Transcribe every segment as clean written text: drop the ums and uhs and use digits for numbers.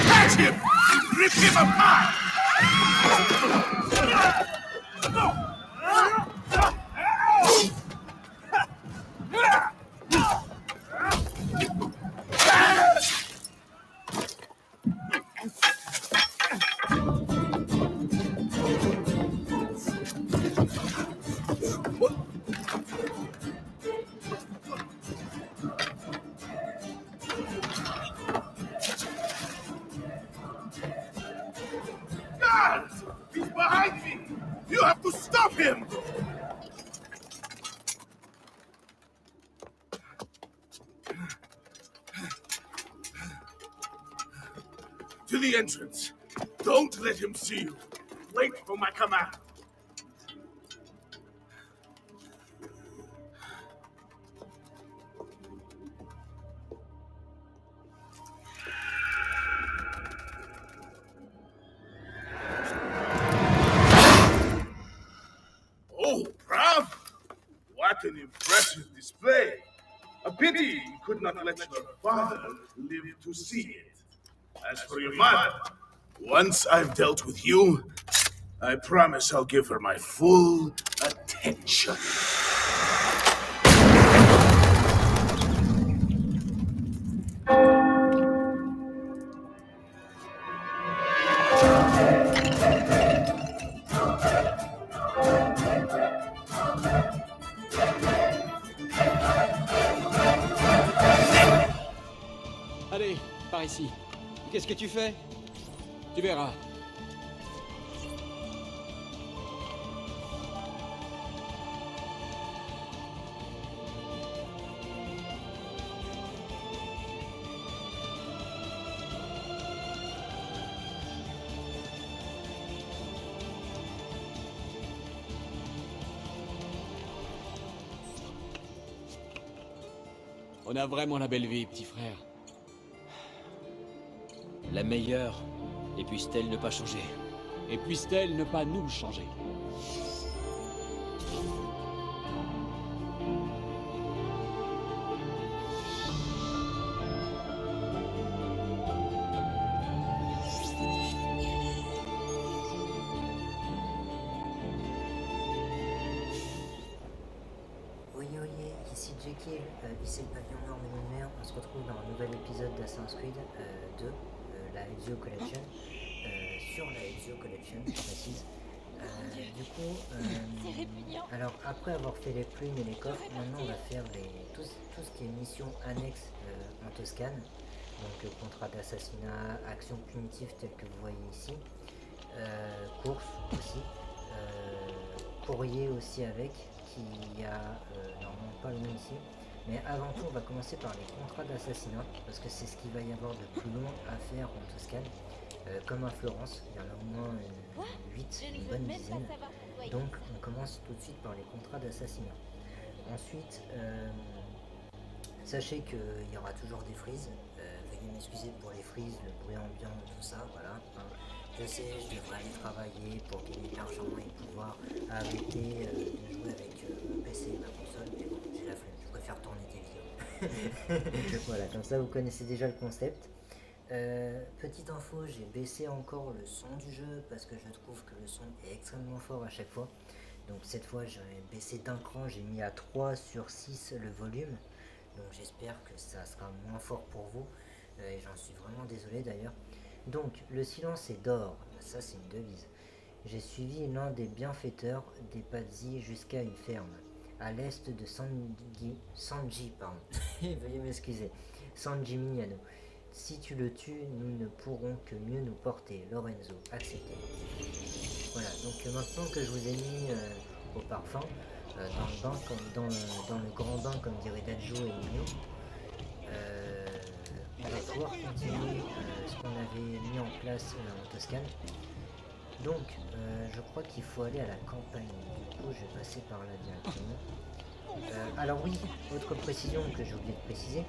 Catch him! Rip him apart! Guards! He's behind me! You have to stop him! To the entrance. Don't let him see you. Wait for my command. Oh, Brav! What an impressive display. A pity you could not let your father live to see it. As for your mother, once I've dealt with you, I promise I'll give her my full attention. Allez, par ici. Qu'est-ce que tu fais? Tu verras. On a vraiment la belle vie, petit frère. La meilleure. Et puisse-t-elle ne pas changer. Et puisse-t-elle ne pas nous changer. Oye, ici Jekyll, ici le pavillon noir de lumière. On se retrouve dans un nouvel épisode d'Assassin's Creed 2, la Ezio Collection, sur la Ezio Collection, je précise. Du coup, alors après avoir fait les plumes et les coffres, maintenant on va faire tout ce qui est mission annexe en Toscane. Donc contrat d'assassinat, action punitive telle que vous voyez ici, course aussi, courrier aussi avec, qui a normalement pas le nom ici. Mais avant tout, on va commencer par les contrats d'assassinat, parce que c'est ce qu'il va y avoir de plus long à faire en Toscane. Comme à Florence, il y en a au moins 8, une bonne dizaine. Donc on commence tout de suite par les contrats d'assassinat. Ensuite, sachez qu'il y aura toujours des frises. Veuillez m'excuser pour les frises, le bruit ambiant, tout ça, voilà. Je sais, je devrais aller travailler pour gagner de l'argent et pouvoir arrêter de jouer avec mon PC et ma console, mais bon, j'ai la flemme, je préfère tourner des vidéos. Voilà, comme ça vous connaissez déjà le concept. Petite info, j'ai baissé encore le son du jeu parce que je trouve que le son est extrêmement fort à chaque fois. Donc cette fois j'ai baissé d'un cran, j'ai mis à 3/6 le volume. Donc j'espère que ça sera moins fort pour vous. Et j'en suis vraiment désolé d'ailleurs. Donc le silence est d'or, ça c'est une devise. J'ai suivi l'un des bienfaiteurs des Pazzi jusqu'à une ferme, à l'est de Sanji, pardon. Veuillez m'excuser. San Gimignano. Si tu le tues, nous ne pourrons que mieux nous porter. Lorenzo, accepté. Voilà, donc maintenant que je vous ai mis au parfum, dans le bain, dans le grand bain, comme dirait Dadjo et Mignon, on va pouvoir continuer ce qu'on avait mis en place en Toscane. Donc, je crois qu'il faut aller à la campagne. Du coup, je vais passer par là directement. Alors oui, autre précision que j'ai oublié de préciser,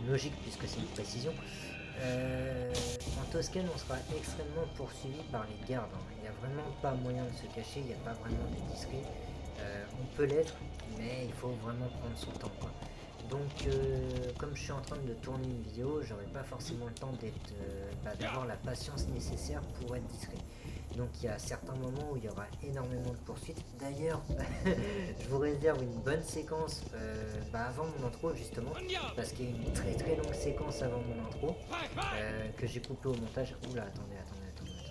logique puisque c'est une précision. En Toscane, on sera extrêmement poursuivi par les gardes. Hein. Il n'y a vraiment pas moyen de se cacher, il n'y a pas vraiment de discret. On peut l'être, mais il faut vraiment prendre son temps, quoi. Donc, comme je suis en train de tourner une vidéo, j'aurai pas forcément le temps d'avoir la patience nécessaire pour être discret. Donc, il y a certains moments où il y aura énormément de poursuites. D'ailleurs, je vous réserve une bonne séquence avant mon intro, justement, parce qu'il y a une très très longue séquence avant mon intro que j'ai coupé au montage. Oula, attendez,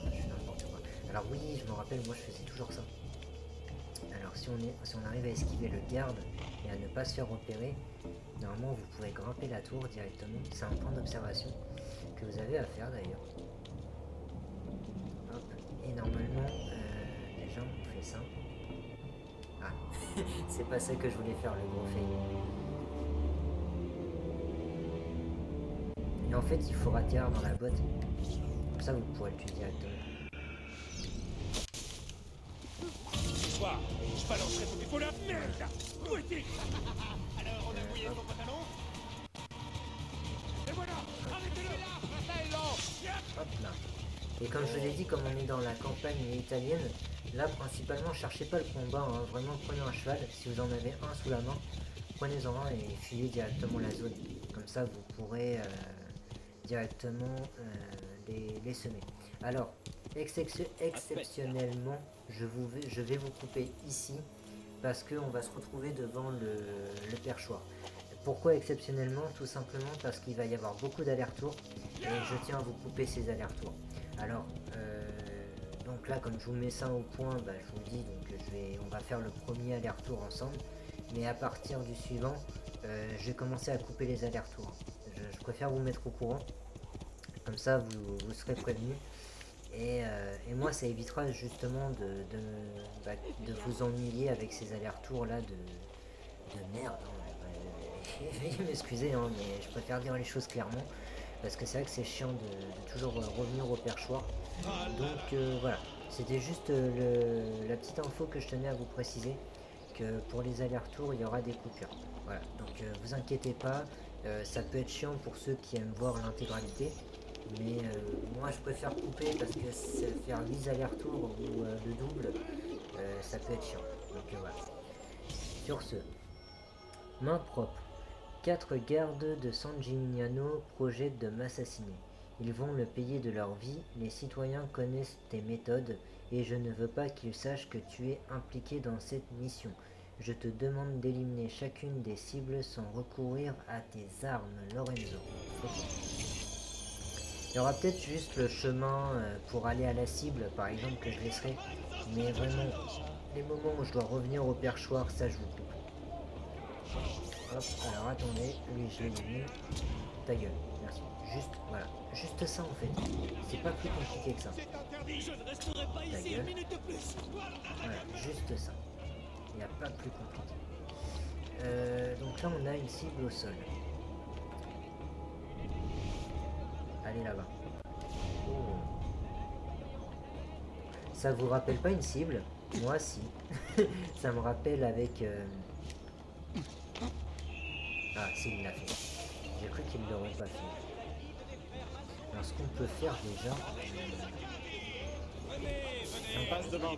je fais n'importe quoi. Alors oui, je me rappelle, moi je faisais toujours ça. Alors si on arrive à esquiver le garde et à ne pas se faire repérer, normalement vous pouvez grimper la tour directement. C'est un point d'observation que vous avez à faire d'ailleurs. Hop, et normalement, déjà on fait ça. Ah, c'est pas ça que je voulais faire, le gros fail. Et en fait il faut atterrir dans la boîte. Comme ça vous pourrez le tuer directement. Je balancerai ton défaut la merde. Où est-il? Alors on a mouillé ton pantalon? Et voilà. Arrêtez-le. Hop là. Et comme je vous l'ai dit, comme on est dans la campagne italienne, là principalement cherchez pas le combat, hein. Vraiment prenez un cheval, si vous en avez un sous la main, prenez-en un et fuyez directement la zone. Comme ça vous pourrez directement les semer. Alors, exceptionnellement, je vais vous couper ici parce qu'on va se retrouver devant le perchoir. Pourquoi exceptionnellement? Tout simplement parce qu'il va y avoir beaucoup d'allers-retours et je tiens à vous couper ces allers-retours. Alors, donc là, comme je vous mets ça au point, je vous dis, donc on va faire le premier aller-retour ensemble, mais à partir du suivant, je vais commencer à couper les allers-retours. Je préfère vous mettre au courant, comme ça vous serez prévenus. Et moi ça évitera justement de vous ennuyer avec ces allers-retours là de merde. Veuillez m'excuser, hein, mais je préfère dire les choses clairement parce que c'est vrai que c'est chiant de toujours revenir au perchoir. Donc voilà, c'était juste la petite info que je tenais à vous préciser, que pour les allers-retours il y aura des coupures. Voilà, donc vous inquiétez pas, ça peut être chiant pour ceux qui aiment voir l'intégralité. Mais moi je préfère couper parce que faire 8 allers-retours ou le double, ça peut être chiant. Donc voilà. Sur ce, main propre. 4 gardes de San Gimignano projettent de m'assassiner. Ils vont le payer de leur vie, les citoyens connaissent tes méthodes et je ne veux pas qu'ils sachent que tu es impliqué dans cette mission. Je te demande d'éliminer chacune des cibles sans recourir à tes armes, Lorenzo. Okay. Il y aura peut-être juste le chemin pour aller à la cible, par exemple, que je laisserai. Mais vraiment, les moments où je dois revenir au perchoir, ça je vous coupe. Hop, alors attendez, lui je l'élimine. Ta gueule, merci. Juste, voilà. Juste ça en fait. C'est pas plus compliqué que ça. Ta gueule. Voilà, juste ça. Il n'y a pas plus compliqué. Donc là on a une cible au sol. Allez là-bas. Oh. Ça vous rappelle pas une cible? Moi si. Ça me rappelle avec... Ah si, il l'a fait. J'ai cru qu'il ne l'aurait pas fait. Alors ce qu'on peut faire déjà... On passe devant.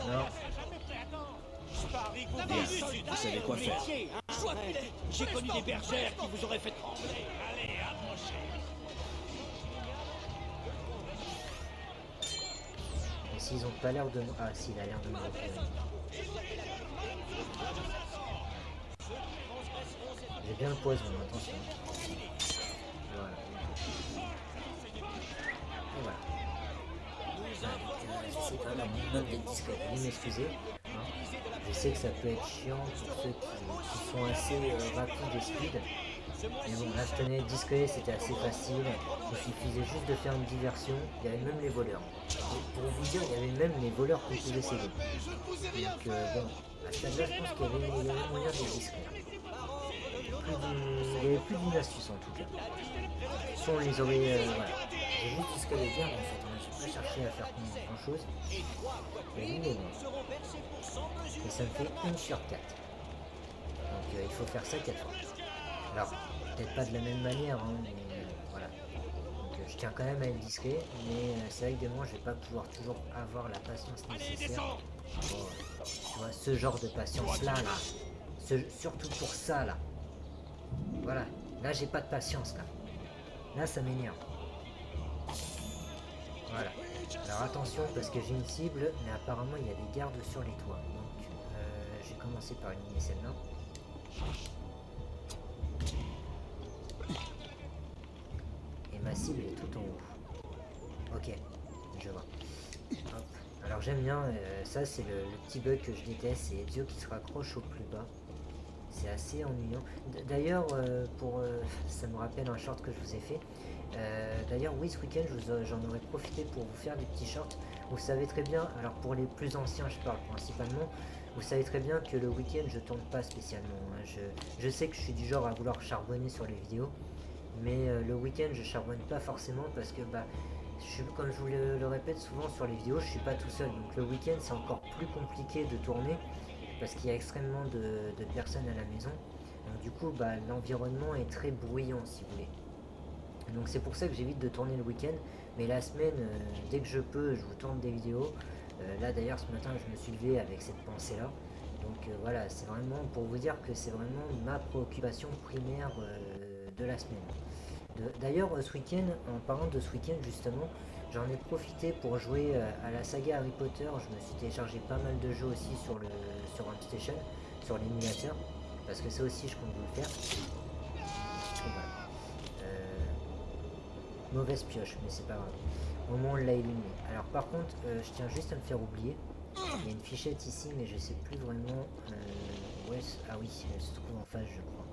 Non. Bien, vous savez quoi faire. J'ai connu des bergères qui vous auraient fait trembler. Allez, approchez. Et s'ils ont pas l'air de... Ah si, il a l'air de me repérer. J'ai bien le poison, attention. essaie quand même un minimum d'être discret. Veuillez m'excuser. Hein. Je sais que ça peut être chiant pour ceux qui sont assez rapides et speed. Mais bon, là je tenais à être discret, c'était assez facile. Il suffisait juste de faire une diversion. Il y avait même les voleurs. Et pour vous dire, il y avait même les voleurs qu'on pouvait céder. Donc bon, à ce stade-là, je pense qu'il y avait moyen d'être discret. Il y avait plus d'une astuce en tout cas. Si on les aurait... voilà. J'ai juste ce qu'elle veut dire, mais en fait, on n'a pas cherché à faire grand chose. Et lui, il est mort. Et ça me fait 1 sur 4. Donc il faut faire ça 4 fois. Alors, peut-être pas de la même manière, hein, mais voilà. Donc je tiens quand même à être discret, mais c'est vrai que des moments, je vais pas pouvoir toujours avoir la patience nécessaire pour, tu vois, ce genre de patience-là, surtout pour ça, là. Voilà, là j'ai pas de patience, là. Là, ça m'énerve. Voilà. Alors attention, parce que j'ai une cible, mais apparemment, il y a des gardes sur les toits. Donc, je vais commencer par éliminer celle-là. Et ma cible est tout en haut. Ok, je vois. Hop. Alors j'aime bien, ça c'est le petit bug que je déteste, c'est Ezio qui se raccroche au plus bas. C'est assez ennuyant. D'ailleurs, ça me rappelle un short que je vous ai fait. D'ailleurs, oui, ce week-end, j'en aurais profité pour vous faire des petits shorts. Vous savez très bien, alors pour les plus anciens, je parle principalement, vous savez très bien que le week-end, je tourne pas spécialement. Hein. Je sais que je suis du genre à vouloir charbonner sur les vidéos, mais le week-end, je charbonne pas forcément parce que, bah, comme je vous le répète souvent sur les vidéos, je suis pas tout seul. Donc le week-end, c'est encore plus compliqué de tourner parce qu'il y a extrêmement de personnes à la maison. Donc du coup, bah, l'environnement est très bruyant, si vous voulez. Donc c'est pour ça que j'évite de tourner le week-end. Mais la semaine, dès que je peux, je vous tourne des vidéos. Là d'ailleurs, ce matin, je me suis levé avec cette pensée-là. Donc voilà, c'est vraiment pour vous dire que c'est vraiment ma préoccupation primaire de la semaine. D'ailleurs, ce week-end, en parlant de ce week-end justement, j'en ai profité pour jouer à la saga Harry Potter. Je me suis téléchargé pas mal de jeux aussi sur ArmStation, sur l'émulateur, parce que ça aussi je compte vous le faire. Donc, voilà. Mauvaise pioche, mais c'est pas grave. Au moins on l'a éliminé. Alors par contre, je tiens juste à me faire oublier. Il y a une fichette ici, mais je sais plus vraiment. Ah oui, elle se trouve en face, je crois.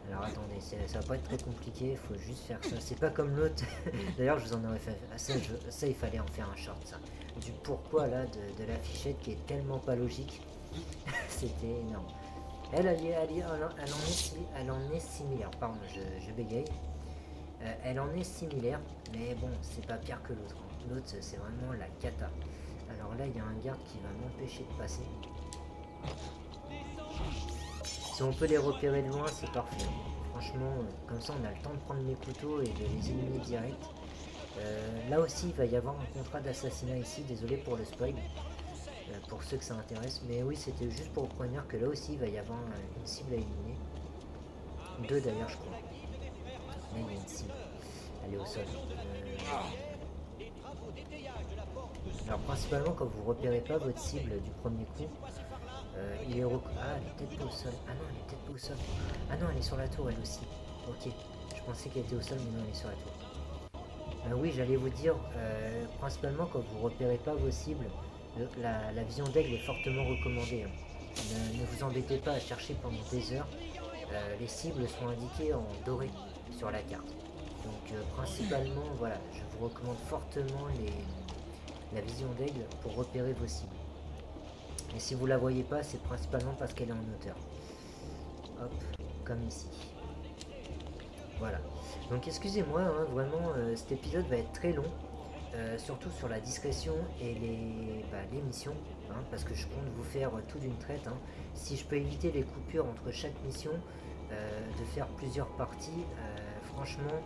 Alors attendez, ça va pas être très compliqué, il faut juste faire ça. C'est pas comme l'autre. D'ailleurs, je vous en aurais fait. Ça, il fallait en faire un short, ça. Du pourquoi là de la fichette qui est tellement pas logique. C'était énorme. Elle en est similaire. Pardon, je bégaye. Elle en est similaire, mais bon, c'est pas pire que l'autre. Hein. L'autre, c'est vraiment la cata. Alors là, il y a un garde qui va m'empêcher de passer. Si on peut les repérer de loin, c'est parfait. Franchement, comme ça, on a le temps de prendre les couteaux et de les éliminer direct. Là aussi, il va y avoir un contrat d'assassinat ici. Désolé pour le spoil, pour ceux que ça intéresse. Mais oui, c'était juste pour vous prévenir que là aussi, il va y avoir une cible à éliminer. 2 d'ailleurs, je crois. Là, il y a une cible. Elle est au sol. Alors, principalement, quand vous repérez pas votre cible du premier coup, il est ah, elle est peut-être pas au sol. Ah non, elle est peut-être pas au sol. Ah non, elle est sur la tour, elle aussi. Ok, je pensais qu'elle était au sol, mais non, elle est sur la tour. Oui, j'allais vous dire, principalement, quand vous repérez pas vos cibles, la vision d'aigle est fortement recommandée. Hein. Ne vous embêtez pas à chercher pendant des heures. Les cibles sont indiquées en doré sur la carte. Donc principalement, voilà, je vous recommande fortement la vision d'aigle pour repérer vos cibles. Et si vous la voyez pas, c'est principalement parce qu'elle est en hauteur. Hop, comme ici. Voilà. Donc excusez-moi, hein, vraiment, cet épisode va être très long. Surtout sur la discrétion et les missions. Hein, parce que je compte vous faire tout d'une traite. Hein. Si je peux éviter les coupures entre chaque mission, de faire plusieurs parties, franchement,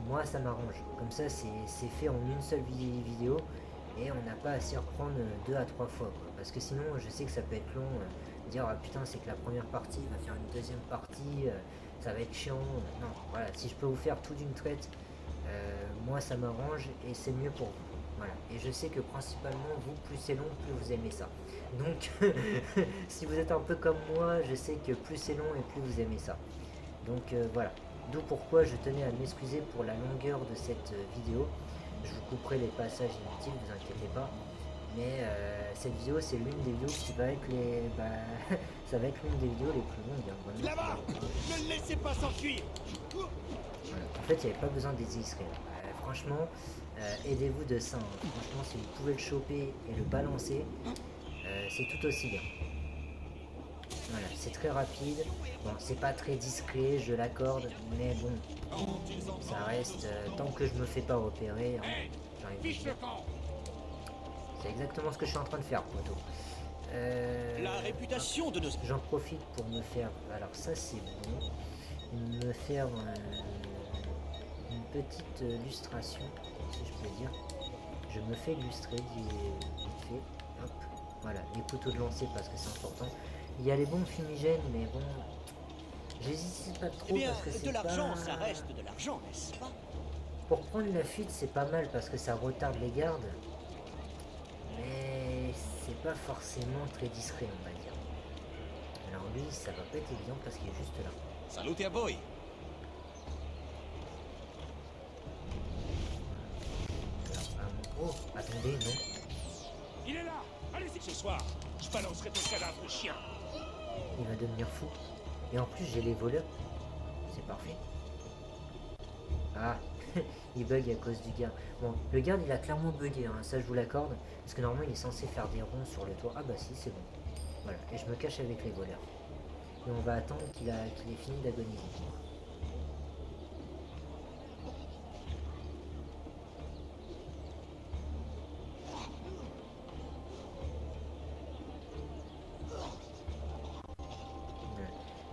moi ça m'arrange. Comme ça, c'est fait en une seule vidéo. Et on n'a pas à s'y reprendre 2 à 3 fois. Quoi. Parce que sinon, je sais que ça peut être long. Dire, ah putain, c'est que la première partie va faire une deuxième partie. Ça va être chiant. Non, voilà. Si je peux vous faire tout d'une traite, moi ça m'arrange et c'est mieux pour vous. Voilà. Et je sais que principalement, vous, plus c'est long, plus vous aimez ça. Donc, si vous êtes un peu comme moi, je sais que plus c'est long et plus vous aimez ça. Donc voilà. D'où pourquoi je tenais à m'excuser pour la longueur de cette vidéo. Je vous couperai les passages inutiles, vous inquiétez pas. Mais cette vidéo, c'est l'une des vidéos qui va être les... Bah, ça va être l'une des vidéos les plus longues. Hein, vraiment. Là-bas! Ne le laissez pas s'enfuir! Voilà. En fait, il n'y avait pas besoin d'être discret. Franchement, aidez-vous de ça. Hein. Franchement, si vous pouvez le choper et le balancer, c'est tout aussi bien. Voilà, c'est très rapide. Bon, c'est pas très discret, je l'accorde, mais bon, ça reste... tant que je me fais pas repérer, hein, j'ai envie de Fiche le dire. camp! C'est exactement ce que je suis en train de faire, poteau. La réputation de nos... J'en profite pour me faire... Alors ça, c'est bon. Me faire une petite lustration, si je peux dire. Je me fais illustrer vite fait. Hop. Voilà, les couteaux de lancer parce que c'est important. Il y a les bombes fumigènes, mais bon... J'hésite pas trop Eh bien, parce que c'est de l'argent, pas... ça reste de l'argent, n'est-ce pas? Pour prendre la fuite, c'est pas mal parce que ça retarde les gardes. Mais c'est pas forcément très discret, on va dire. Alors lui, ça va pas être évident parce qu'il est juste là. Salute a voi! Oh, attendez, non. Il est là! Allez-y! Ce soir, je balancerai ton cadavre au chien! Il va devenir fou. Et en plus, j'ai les voleurs. C'est parfait. Ah, il bug à cause du garde. Bon, le garde, il a clairement bugué, hein, ça je vous l'accorde. Parce que normalement, il est censé faire des ronds sur le toit. Ah bah si, c'est bon. Voilà, et je me cache avec les voleurs. Et on va attendre qu'il ait fini d'agoniser.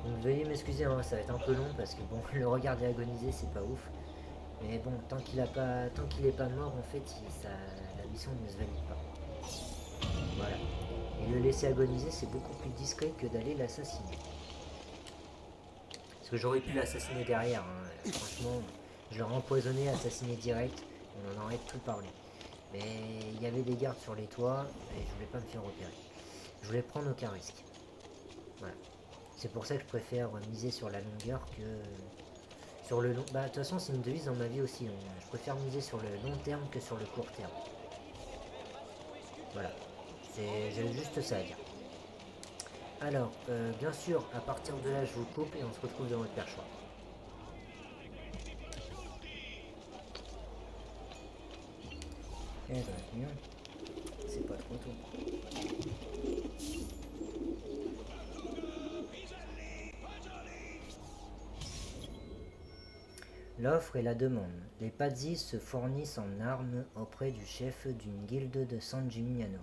Donc veuillez m'excuser, hein, ça va être un peu long parce que bon, le regarder agoniser, c'est pas ouf. Mais bon, tant qu'il est pas mort, en fait, la mission ne se valide pas. Voilà. Et le laisser agoniser, c'est beaucoup plus discret que d'aller l'assassiner. Parce que j'aurais pu l'assassiner derrière. Hein. Franchement, je l'aurais empoisonné, assassiné direct. On en aurait tout parlé. Mais il y avait des gardes sur les toits et je voulais pas me faire repérer. Je voulais prendre aucun risque. Voilà. C'est pour ça que je préfère miser sur la longueur que sur le long. Bah de toute façon c'est une devise dans ma vie aussi. Hein. Je préfère miser sur le long terme que sur le court terme. Voilà. J'ai juste ça à dire. Alors, bien sûr, à partir de là, je vous coupe et on se retrouve dans votre perchoir. Eh ben, c'est pas trop tôt. L'offre et la demande. Les Pazzi se fournissent en armes auprès du chef d'une guilde de San Gimignano.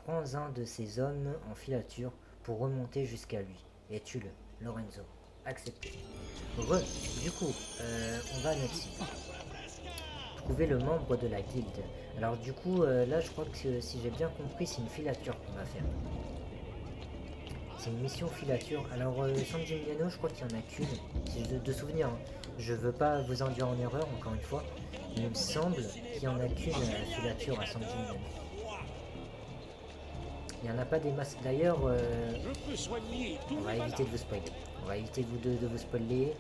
Prends un de ses hommes en filature pour remonter jusqu'à lui et tue-le. Lorenzo. Accepté. Du coup, on va à notre site. Trouver le membre de la guilde. Alors du coup, là je crois que si j'ai bien compris, c'est une filature qu'on va faire. C'est une mission filature. Alors San Gimignano, je crois qu'il n'y en a qu'une. C'est de souvenir. Hein. Je veux pas vous induire en erreur, encore une fois. Mais il me semble qu'il n'y en a qu'une filature à San Gimignano. Il n'y en a pas des masses. D'ailleurs, on va éviter de vous spoiler. On va éviter de vous spoiler.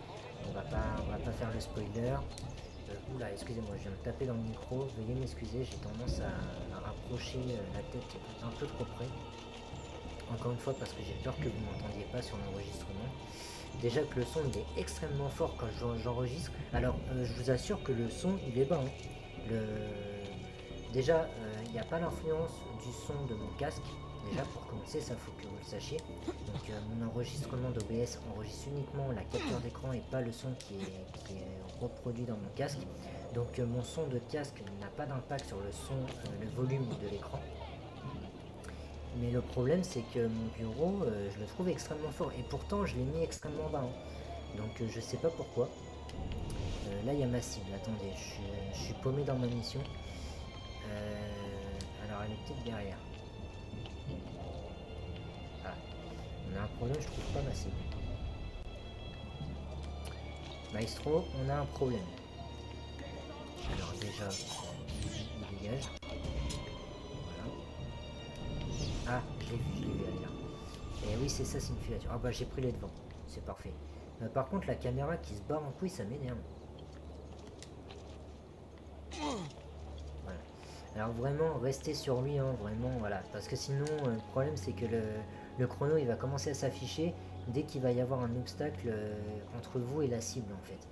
On va pas faire le spoiler. Oula, excusez-moi, je viens de taper dans le micro. Veuillez m'excuser, j'ai tendance à rapprocher la tête un peu trop près. Encore une fois, parce que j'ai peur que vous m'entendiez pas sur l'enregistrement. Déjà que le son il est extrêmement fort quand j'enregistre. Alors, je vous assure que le son il est bas. Hein. Déjà, il n'y a pas l'influence du son de mon casque. Déjà, pour commencer, ça faut que vous le sachiez. Donc, mon enregistrement d'OBS enregistre uniquement la capture d'écran et pas le son qui est reproduit dans mon casque. Donc, mon son de casque n'a pas d'impact sur le son, le volume de l'écran. Mais le problème, c'est que mon bureau, je le trouve extrêmement fort. Et pourtant, je l'ai mis extrêmement bas. Hein. Donc, je sais pas pourquoi. Là, il y a ma cible. Attendez, je suis paumé dans ma mission. Alors, elle est peut-être derrière. Ah, on a un problème, je trouve pas ma cible. Maestro, on a un problème. Alors, déjà, il dégage. Ah, je l'ai vu à dire. Et oui, c'est ça, c'est une filature. Ah bah j'ai pris les devants, c'est parfait. Par contre, la caméra qui se barre en couille, ça m'énerve. Voilà. Alors vraiment, restez sur lui, hein, vraiment, voilà. Parce que sinon, le problème, c'est que le chrono, il va commencer à s'afficher dès qu'il va y avoir un obstacle entre vous et la cible, en fait.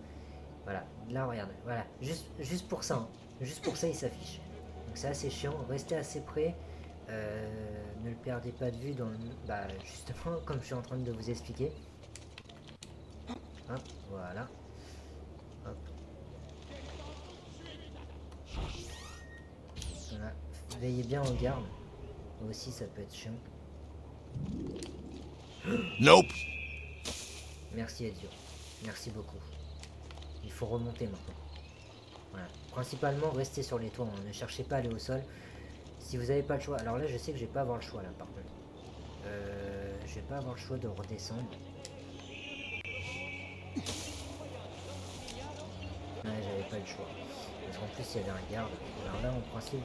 Voilà, là, regarde, voilà. Juste pour ça, hein. Juste pour ça, il s'affiche. Donc c'est assez chiant. Restez assez près. Ne le perdez pas de vue dans le... Bah, justement, comme je suis en train de vous expliquer. Hop, voilà. Hop. Voilà. Veillez bien aux gardes. Aussi, ça peut être chiant. Nope. Merci Ezio. Merci beaucoup. Il faut remonter maintenant. Voilà. Principalement, restez sur les toits. Hein. Ne cherchez pas à aller au sol. Si vous n'avez pas le choix... Alors là, je sais que je vais pas avoir le choix, là, par contre. Je vais pas avoir le choix de redescendre. Ouais, j'avais pas le choix. Parce qu'en plus, il y avait un garde. Alors là, en principe,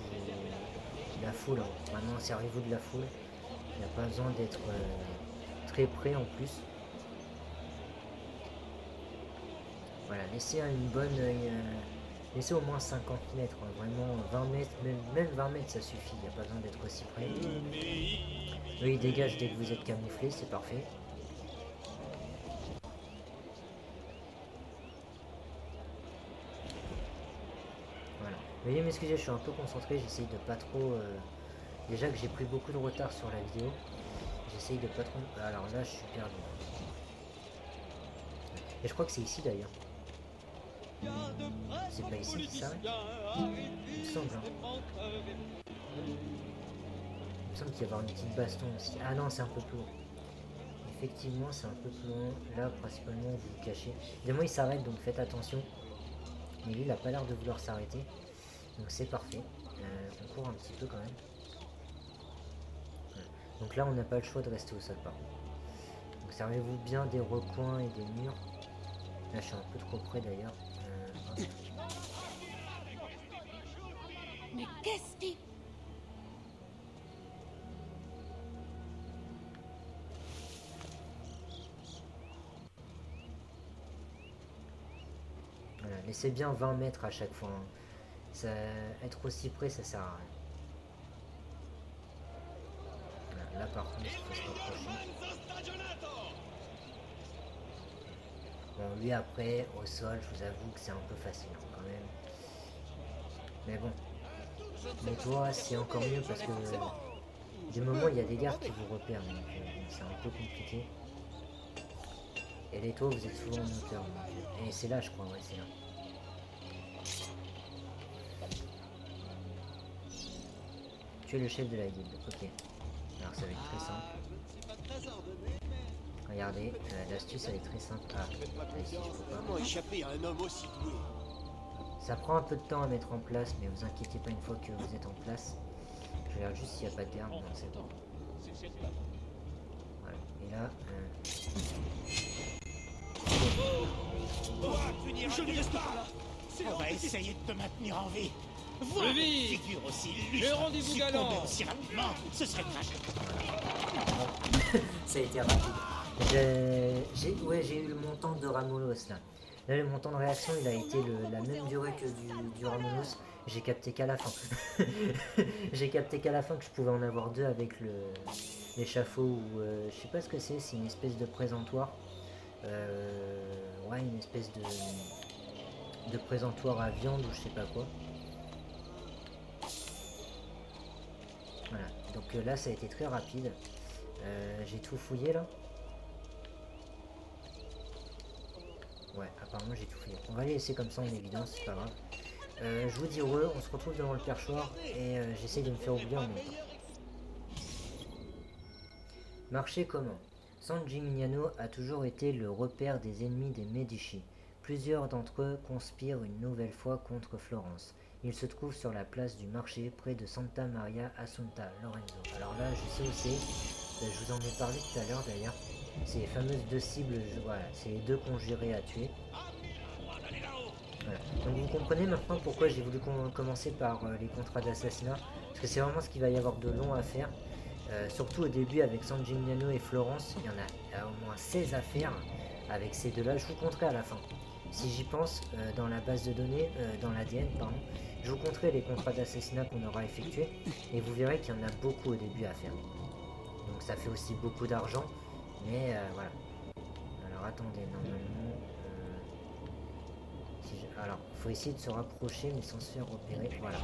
la foule. Hein. Vraiment, servez-vous de la foule. Il n'y a pas besoin d'être très près en plus. Voilà, laissez une bonne... laissez au moins 50 mètres. Hein. Vraiment, 20 mètres, même 20 mètres, ça suffit. Il n'y a pas besoin d'être aussi près. Eux, ils dégagent dès que vous êtes camouflé, c'est parfait. Voilà. Veuillez m'excuser, je suis un peu concentré. J'essaye de pas trop... Déjà que j'ai pris beaucoup de retard sur la vidéo. J'essaye de pas trop... Alors là, je suis perdu. Et je crois que c'est ici d'ailleurs. C'est pas ici qui s'arrête? Il me semble. Hein. Il me semble qu'il y avoir une petite baston aussi. Ah non, c'est un peu plus loin. Effectivement, c'est un peu plus loin. Là, principalement, vous vous cachez. Évidemment, il s'arrête, donc faites attention. Mais lui, il a pas l'air de vouloir s'arrêter. Donc c'est parfait. On court un petit peu quand même. Voilà. Donc là, on n'a pas le choix de rester au sol par contre. Donc servez-vous bien des recoins et des murs. Là, je suis un peu trop près d'ailleurs. Mais qu'est-ce qui... Voilà, laissez bien 20 mètres à chaque fois. Hein. Ça, être aussi près, ça sert à rien. Voilà, là par contre, il faut se rapprocher. Bon, lui après, au sol, je vous avoue que c'est un peu facile hein, quand même. Mais bon. Mais toi, c'est encore mieux parce que des moments, il y a des gardes qui vous repèrent, donc c'est un peu compliqué. Et les toits, vous êtes souvent en hauteur. Donc, et c'est là, je crois, ouais, c'est là. Tu es le chef de la guilde, ok. Alors ça va être très simple. Regardez, l'astuce elle est très simple. Ah, là ici je peux pas. Comment échapper à un homme aussi doué? Ça prend un peu de temps à mettre en place, mais vous inquiétez pas une fois que vous êtes en place. Je regarde juste s'il n'y a pas de garde, non c'est bon. Voilà, et là... Je ne reste pas là. On va essayer de te maintenir en vie. Voir une vite. figure aussi Le illustre rendez-vous succomber galant. aussi rapidement, ce serait tragique. Ça a été rapide. J'ai eu le montant de Ramolos là. Là le montant de réaction il a été la même durée que du Ramolos. J'ai capté qu'à la fin. J'ai capté qu'à la fin que je pouvais en avoir deux avec l'échafaud ou je sais pas ce que c'est une espèce de présentoir. Ouais, une espèce de présentoir à viande ou je sais pas quoi. Voilà, donc là ça a été très rapide. J'ai tout fouillé là. Ouais, apparemment j'ai tout fouillé. On va les laisser comme ça en évidence, c'est pas grave. Je vous dis heureux, on se retrouve devant le perchoir et j'essaie de me faire oublier en même temps. Marché commun. San Gimignano a toujours été le repère des ennemis des Medici. Plusieurs d'entre eux conspirent une nouvelle fois contre Florence. Il se trouve sur la place du marché, près de Santa Maria Assunta, Lorenzo. Alors là, je sais où c'est. Je vous en ai parlé tout à l'heure d'ailleurs. C'est les fameuses deux cibles, voilà, c'est les deux conjurés à tuer. Voilà. Donc vous comprenez maintenant pourquoi j'ai voulu commencer par les contrats d'assassinat. Parce que c'est vraiment ce qu'il va y avoir de long à faire. Surtout au début avec San Gimignano et Florence, il y en a au moins 16 à faire avec ces deux-là. Je vous compterai à la fin. si j'y pense, dans la base de données, dans l'ADN, pardon, je vous compterai les contrats d'assassinat qu'on aura effectués et vous verrez qu'il y en a beaucoup au début à faire. Donc ça fait aussi beaucoup d'argent, mais voilà. Alors attendez, normalement... alors, faut essayer de se rapprocher mais sans se faire repérer, voilà.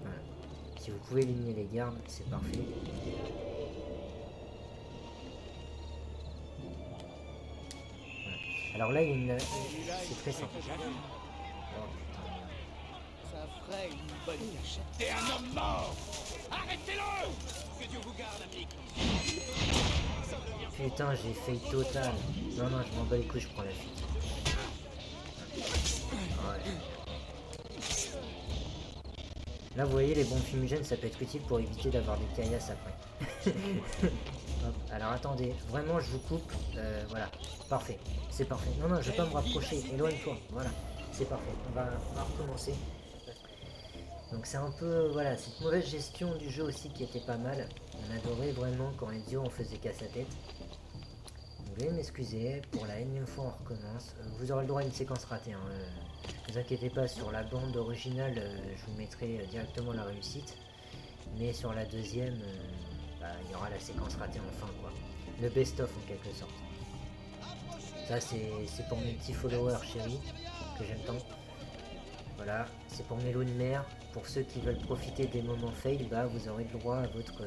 Voilà. Si vous pouvez éliminer les gardes, c'est parfait. Alors là, il y a une... c'est très simple. Oh, Ça ferait une bonne cachette. T'es un homme mort. Arrêtez-le. Que Dieu vous garde, amic. putain, j'ai fail total. Non, non, je m'en bats les couilles, je prends la fuite. Ouais. Là, vous voyez, les bombes fumigènes, ça peut être utile pour éviter d'avoir des caillasses après. Hop. Alors attendez, vraiment, je vous coupe. Voilà, parfait. C'est parfait. Non, non, je vais pas me rapprocher. Éloigne-toi. Voilà, c'est parfait. On va recommencer. Donc c'est un peu, voilà, cette mauvaise gestion du jeu aussi qui était pas mal. On adorait vraiment quand Ezio on faisait qu'à sa tête. Vous voulez m'excuser, pour la énième fois on recommence. Vous aurez le droit à une séquence ratée. Hein. Ne vous inquiétez pas, sur la bande originale, je vous mettrai directement la réussite. Mais sur la deuxième, il y aura la séquence ratée enfin quoi. Le best-of en quelque sorte. Ça c'est pour mes petits followers chéris, que j'aime tant. Voilà, c'est pour mes loups de mer. Pour ceux qui veulent profiter des moments fail, vous aurez le droit à votre...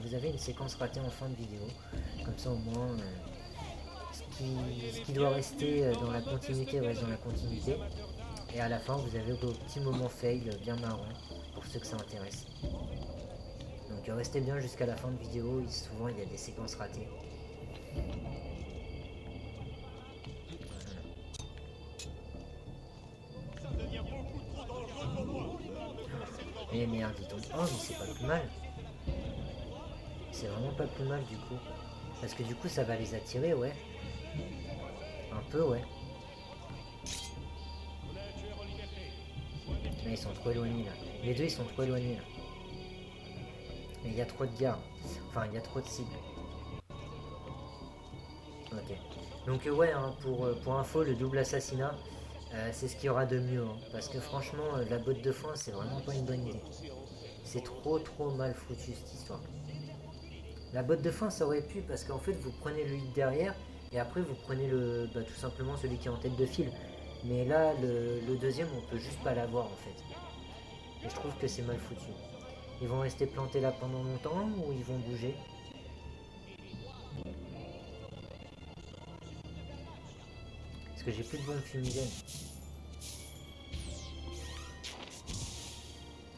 vous avez une séquence ratée en fin de vidéo. Comme ça au moins, ce qui doit rester dans la continuité reste dans la continuité. Et à la fin, vous avez vos petits moments fail bien marrants pour ceux que ça intéresse. Donc restez bien jusqu'à la fin de vidéo, souvent il y a des séquences ratées. Eh merde, dis donc. Oh, mais c'est pas plus mal. C'est vraiment pas plus mal du coup. Parce que du coup, ça va les attirer, ouais. Un peu, ouais. Là, ils sont trop éloignés, là. Les deux, ils sont trop éloignés, là. Mais il y a trop de gardes. Enfin, il y a trop de cibles. Ok. Donc, ouais, hein, pour info, le double assassinat, c'est ce qu'il y aura de mieux. Hein, parce que franchement, la botte de foin, c'est vraiment pas une bonne idée. C'est trop mal foutu, cette histoire. La botte de foin, ça aurait pu, parce qu'en fait, vous prenez le hit derrière, et après, vous prenez tout simplement celui qui est en tête de file. Mais là, le deuxième, on peut juste pas l'avoir, en fait. Et je trouve que c'est mal foutu. Ils vont rester plantés là pendant longtemps, ou ils vont bouger? Parce que j'ai plus de bombes fumigènes.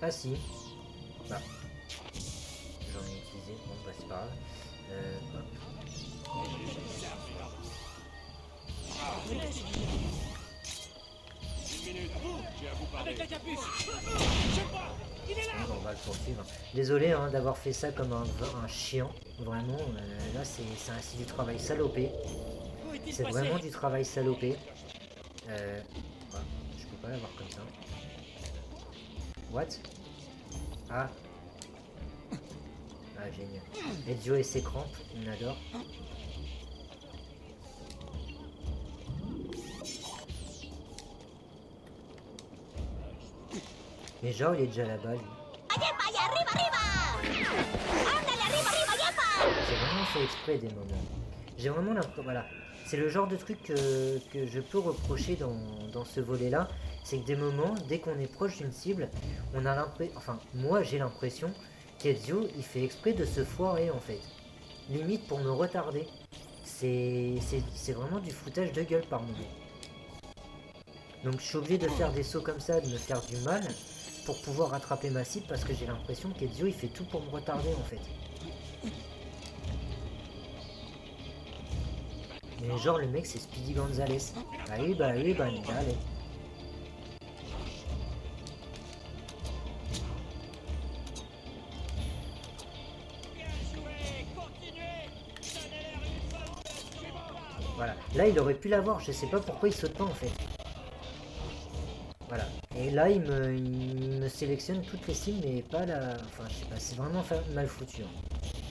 Ah si. Bah. J'en ai utilisé. Bon bah c'est pas grave. Avec la capuche. Je sais pas. Il est là. On va le poursuivre. Désolé hein, d'avoir fait ça comme un chien. Vraiment, là c'est du travail salopé. C'est vraiment du travail salopé. Voilà. Je peux pas l'avoir comme ça. What? Ah. Ah génial. Ezio et ses crampes, on adore. Mais genre il est déjà là-bas lui. J'ai vraiment fait exprès des moments. J'ai vraiment l'impression... Voilà. C'est le genre de truc que je peux reprocher dans ce volet-là. C'est que des moments, dès qu'on est proche d'une cible, on a l'impression... Enfin, moi j'ai l'impression qu'Ezio, il fait exprès de se foirer en fait. Limite pour me retarder. C'est vraiment du foutage de gueule par moment. Donc je suis obligé de faire des sauts comme ça, de me faire du mal, pour pouvoir rattraper ma cible, parce que j'ai l'impression qu'Ezio, il fait tout pour me retarder en fait. Mais genre le mec c'est Speedy Gonzales. Bah oui, allez. Voilà, là il aurait pu l'avoir, je sais pas pourquoi il saute pas en fait. Voilà, et là il me sélectionne toutes les cibles mais pas la... Enfin je sais pas, c'est vraiment mal foutu. Hein.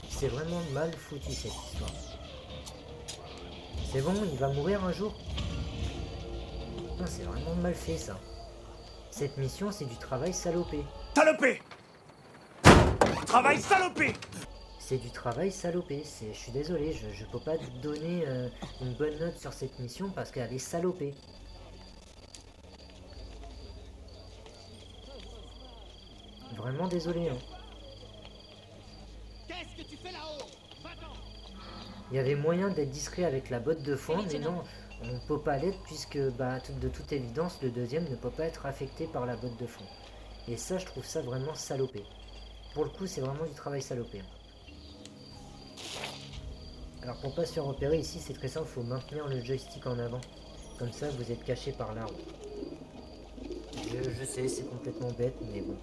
C'est vraiment mal foutu cette histoire. C'est bon, il va mourir un jour. Non, c'est vraiment mal fait ça. Cette mission, c'est du travail salopé. Salopé! Travail salopé! C'est du travail salopé. Je suis désolé, je peux pas te donner une bonne note sur cette mission parce qu'elle est salopée. Vraiment désolé, hein. Qu'est-ce que tu fais là-haut? Il y avait moyen d'être discret avec la botte de foin, mais non, on ne peut pas l'être puisque, bah, de toute évidence, le deuxième ne peut pas être affecté par la botte de foin. Et ça, je trouve ça vraiment salopé. Pour le coup, c'est vraiment du travail salopé. Alors, pour pas se faire repérer ici, c'est très simple, il faut maintenir le joystick en avant. Comme ça, vous êtes caché par l'arbre. Je sais, c'est complètement bête, mais bon.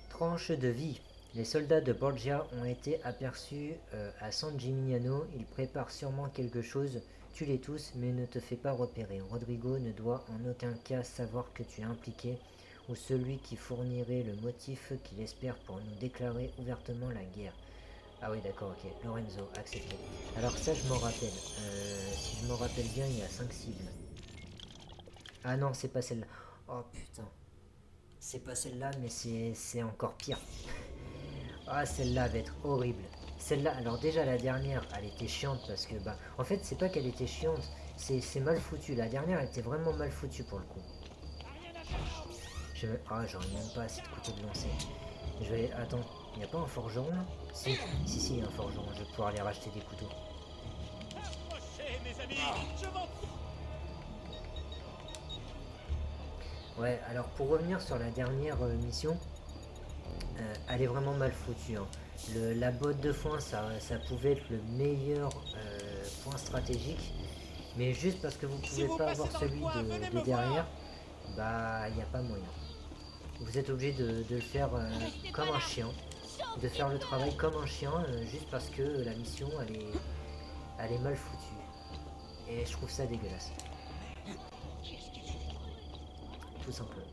Tranche de vie. Les soldats de Borgia ont été aperçus à San Gimignano. Ils préparent sûrement quelque chose. Tue-les tous, mais ne te fais pas repérer. Rodrigo ne doit en aucun cas savoir que tu es impliqué, ou celui qui fournirait le motif qu'il espère pour nous déclarer ouvertement la guerre. Ah oui, d'accord, ok. Lorenzo, accepté. Alors ça, je m'en rappelle. Si je me rappelle bien, il y a 5 cibles. Ah non, c'est pas celle-là. Oh putain. C'est pas celle-là, mais c'est encore pire. Ah, celle-là va être horrible. Celle-là, alors déjà la dernière, elle était chiante parce que, bah, en fait, c'est pas qu'elle était chiante, c'est mal foutu. La dernière, elle était vraiment mal foutue pour le coup. Ah, j'aurais même pas assez de couteaux de lancer. Je vais, attends, il n'y a pas un forgeron là? Si, il y a un forgeron, je vais pouvoir aller racheter des couteaux. Approchez, mes amis! Je m'en fous! Ouais, alors pour revenir sur la dernière mission, elle est vraiment mal foutue, hein. La botte de foin, ça pouvait être le meilleur point stratégique, mais juste parce que vous pouvez pas avoir celui de derrière, bah il n'y a pas moyen. Vous êtes obligé de le faire comme un chien, de faire le travail comme un chien, juste parce que la mission elle est mal foutue. Et je trouve ça dégueulasse. Tout simplement.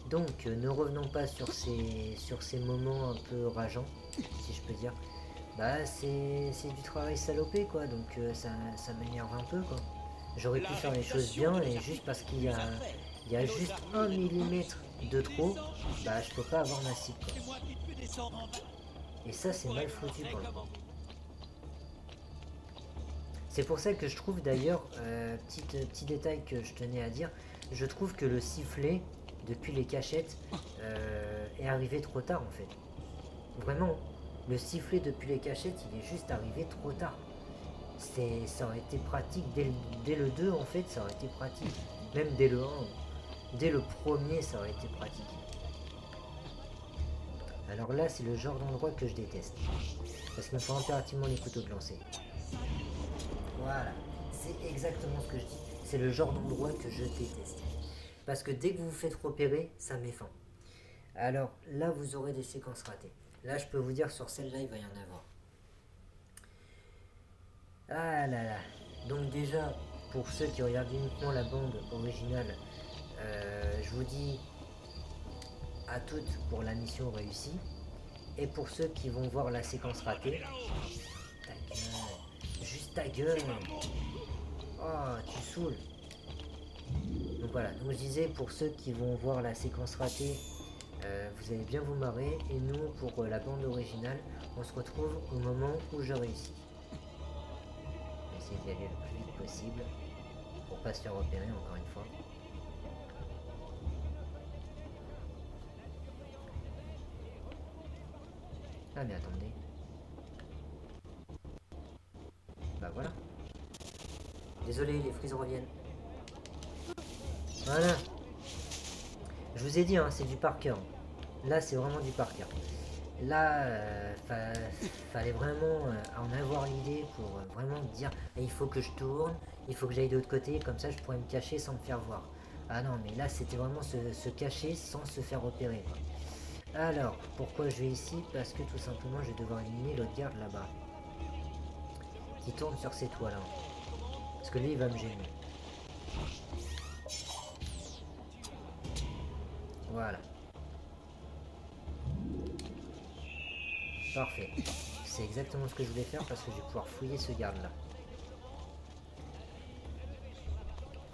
Donc, ne revenons pas sur ces moments un peu rageants, si je peux dire. Bah, c'est du travail salopé, quoi, donc ça m'énerve un peu, quoi. J'aurais pu faire les choses bien, et juste parce qu'il y a juste 1 millimètre de trop, bah, je peux pas avoir ma cible, quoi. Et ça, c'est mal foutu, pour le coup. C'est pour ça que je trouve d'ailleurs, petit détail que je tenais à dire, je trouve que le sifflet, depuis les cachettes, est arrivé trop tard en fait. Vraiment, le sifflet depuis les cachettes, il est juste arrivé trop tard. Ça aurait été pratique dès le 2 en fait, ça aurait été pratique. Même dès le 1, dès le premier, ça aurait été pratique. Alors là, c'est le genre d'endroit que je déteste. Parce qu'il me faut impérativement les couteaux de lancer. Voilà, c'est exactement ce que je dis. C'est le genre d'endroit que je déteste. Parce que dès que vous vous faites repérer, ça met fin. Alors là, vous aurez des séquences ratées. Là, je peux vous dire, sur celle-là, il va y en avoir. Ah là là. Donc déjà, pour ceux qui regardent uniquement la bande originale, je vous dis à toutes pour la mission réussie. Et pour ceux qui vont voir la séquence ratée, ta gueule, juste ta gueule. Oh, tu saoules. Donc voilà, donc je disais, pour ceux qui vont voir la séquence ratée, vous allez bien vous marrer. Et nous, pour la bande originale, on se retrouve au moment où je réussis. On va essayer d'y aller le plus vite possible, pour pas se faire repérer encore une fois. Ah mais attendez. Bah voilà. Désolé, les frises reviennent. Voilà. Je vous ai dit, hein, c'est du par cœur. Là, c'est vraiment du par cœur. Là, fallait vraiment en avoir l'idée pour vraiment dire il faut que je tourne, il faut que j'aille de l'autre côté, comme ça je pourrais me cacher sans me faire voir. Ah non, mais là, c'était vraiment se cacher sans se faire repérer, quoi. Alors, pourquoi je vais ici? Parce que tout simplement, je vais devoir éliminer l'autre garde là-bas. Qui tourne sur ces toits-là. Parce que lui, il va me gêner. Voilà. Parfait. C'est exactement ce que je voulais faire parce que je vais pouvoir fouiller ce garde là.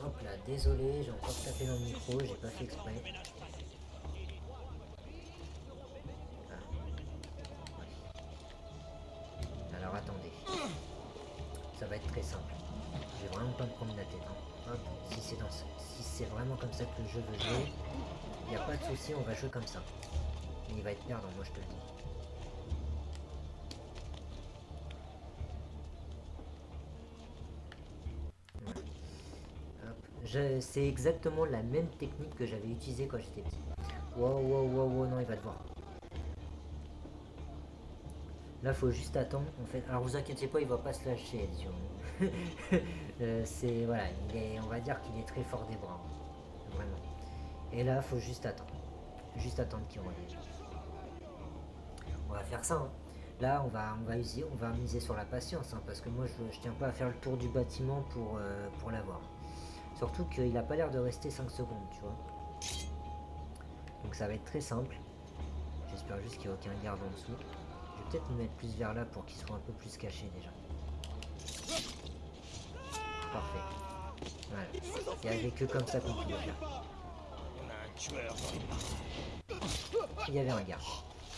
Hop là, désolé, j'ai encore tapé dans le micro, j'ai pas fait exprès. Ah. Ouais. Alors attendez. Ça va être très simple. Je vais vraiment pas me prendre la tête. Hein. Hop, si c'est vraiment comme ça que le jeu veut jouer, il n'y a pas de souci, on va jouer comme ça. Mais il va être perdant, moi je te le dis. C'est exactement la même technique que j'avais utilisée quand j'étais petit. Wow, wow, wow, wow, non, il va te voir. Là, faut juste attendre. En fait, alors vous inquiétez pas, il va pas se lâcher, Ezio. C'est voilà, on va dire qu'il est très fort des bras, vraiment. Et là, faut juste attendre. Juste attendre qu'il revienne. On va faire ça. Hein. Là, on va miser sur la patience, hein, parce que moi, je tiens pas à faire le tour du bâtiment pour l'avoir. Surtout qu'il a pas l'air de rester 5 secondes, tu vois. Donc ça va être très simple. J'espère juste qu'il n'y a aucun garde en dessous. Je vais peut-être me mettre plus vers là pour qu'il soit un peu plus caché déjà. Parfait. Voilà. Il n'y avait que comme ça qu'on pouvait faire. On a un tueur dans les mains. Il y avait un garde.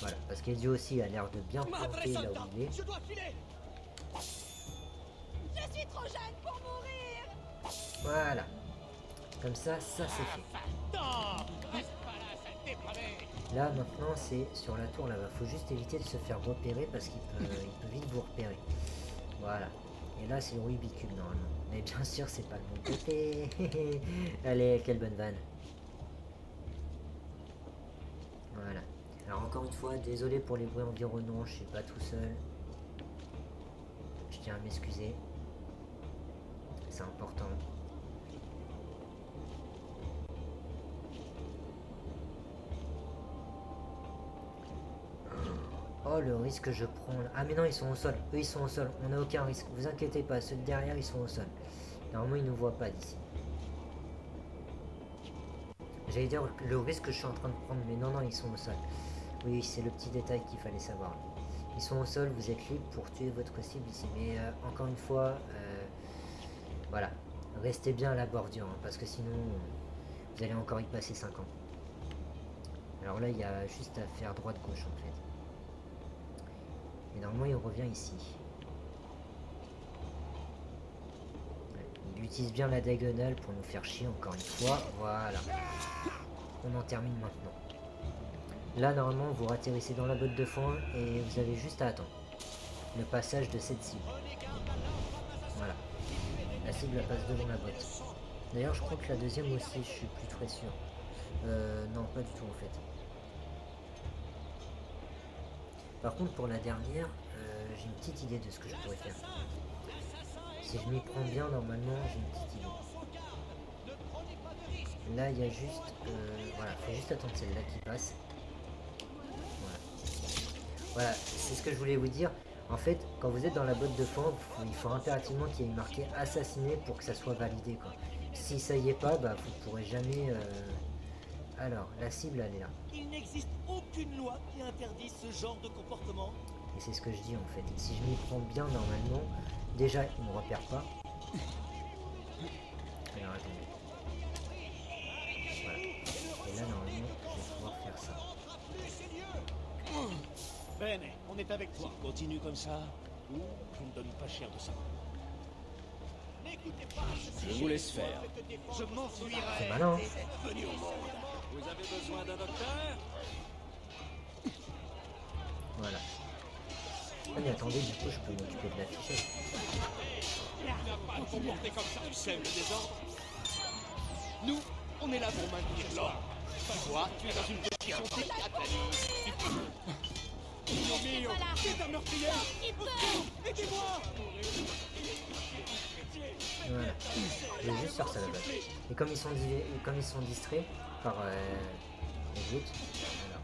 Voilà. Parce qu'Ezio aussi a l'air de bien planter là où il est. Je dois filer. Je suis trop jeune pour mourir. Voilà. Comme ça c'est fait. Non, reste pas là, sale dépravé. Là maintenant c'est sur la tour là-bas. Faut juste éviter de se faire repérer parce qu'il peut vite vous repérer. Voilà. Et là c'est le Rubik's normalement. Mais bien sûr c'est pas le bon côté. Allez, quelle bonne vanne. Voilà. Alors encore une fois, désolé pour les bruits environnants, je suis pas tout seul. Je tiens à m'excuser. C'est important. Oh le risque que je prends là. Ah mais non ils sont au sol. Eux ils sont au sol. On n'a aucun risque. Vous inquiétez pas. Ceux de derrière ils sont au sol. Normalement ils ne nous voient pas d'ici. J'allais dire le risque que je suis en train de prendre. Mais non non ils sont au sol. Oui c'est le petit détail qu'il fallait savoir. Ils sont au sol. Vous êtes libre pour tuer votre cible ici. Mais encore une fois. Voilà. Restez bien à la bordure. Hein, parce que sinon vous allez encore y passer 5 ans. Alors là il y a juste à faire droite-gauche en fait. Et normalement il revient ici. Il utilise bien la diagonale pour nous faire chier encore une fois. Voilà. On en termine maintenant. Là normalement vous atterrissez dans la botte de foin et vous avez juste à attendre le passage de cette cible. Voilà. La cible elle passe devant la botte. D'ailleurs je crois que la deuxième aussi, je suis plus très sûr. Non pas du tout en fait. Par contre pour la dernière, j'ai une petite idée de ce que je pourrais faire. Si je m'y prends bien normalement, j'ai une petite idée. Là il y a juste, voilà, faut juste attendre celle-là qui passe. Voilà, voilà c'est ce que je voulais vous dire. En fait, quand vous êtes dans la botte de foin, il faut impérativement qu'il y ait marqué assassiné pour que ça soit validé quoi. Si ça y est pas, bah vous pourrez jamais. Alors, la cible elle est là. Il n'existe aucune loi qui interdise ce genre de comportement. Et c'est ce que je dis en fait. Si je m'y prends bien normalement, déjà il ne me repère pas. Alors attendez. Voilà. Et là normalement je vais pouvoir faire ça. Ben, on est avec toi. Continue comme ça, ou je ne donne pas cher de ça. N'écoutez pas ce Je vous laisse faire. Je m'enfuirai. C'est malin. Hein. Venu au monde. Vous avez besoin d'un docteur? Voilà. Ah mais attendez, du coup je peux m'occuper de la fichette. Tu n'as pas à te comporter comme ça, tu sèmes le désordre. Nous, on est là pour maintenir l'ordre. Toi, tu es dans une position délicate. Mio mio, c'est un meurtrier. Aidez-moi. Voilà. Je vais juste faire ça là-bas. Et comme ils sont distraits par les gouttes, voilà.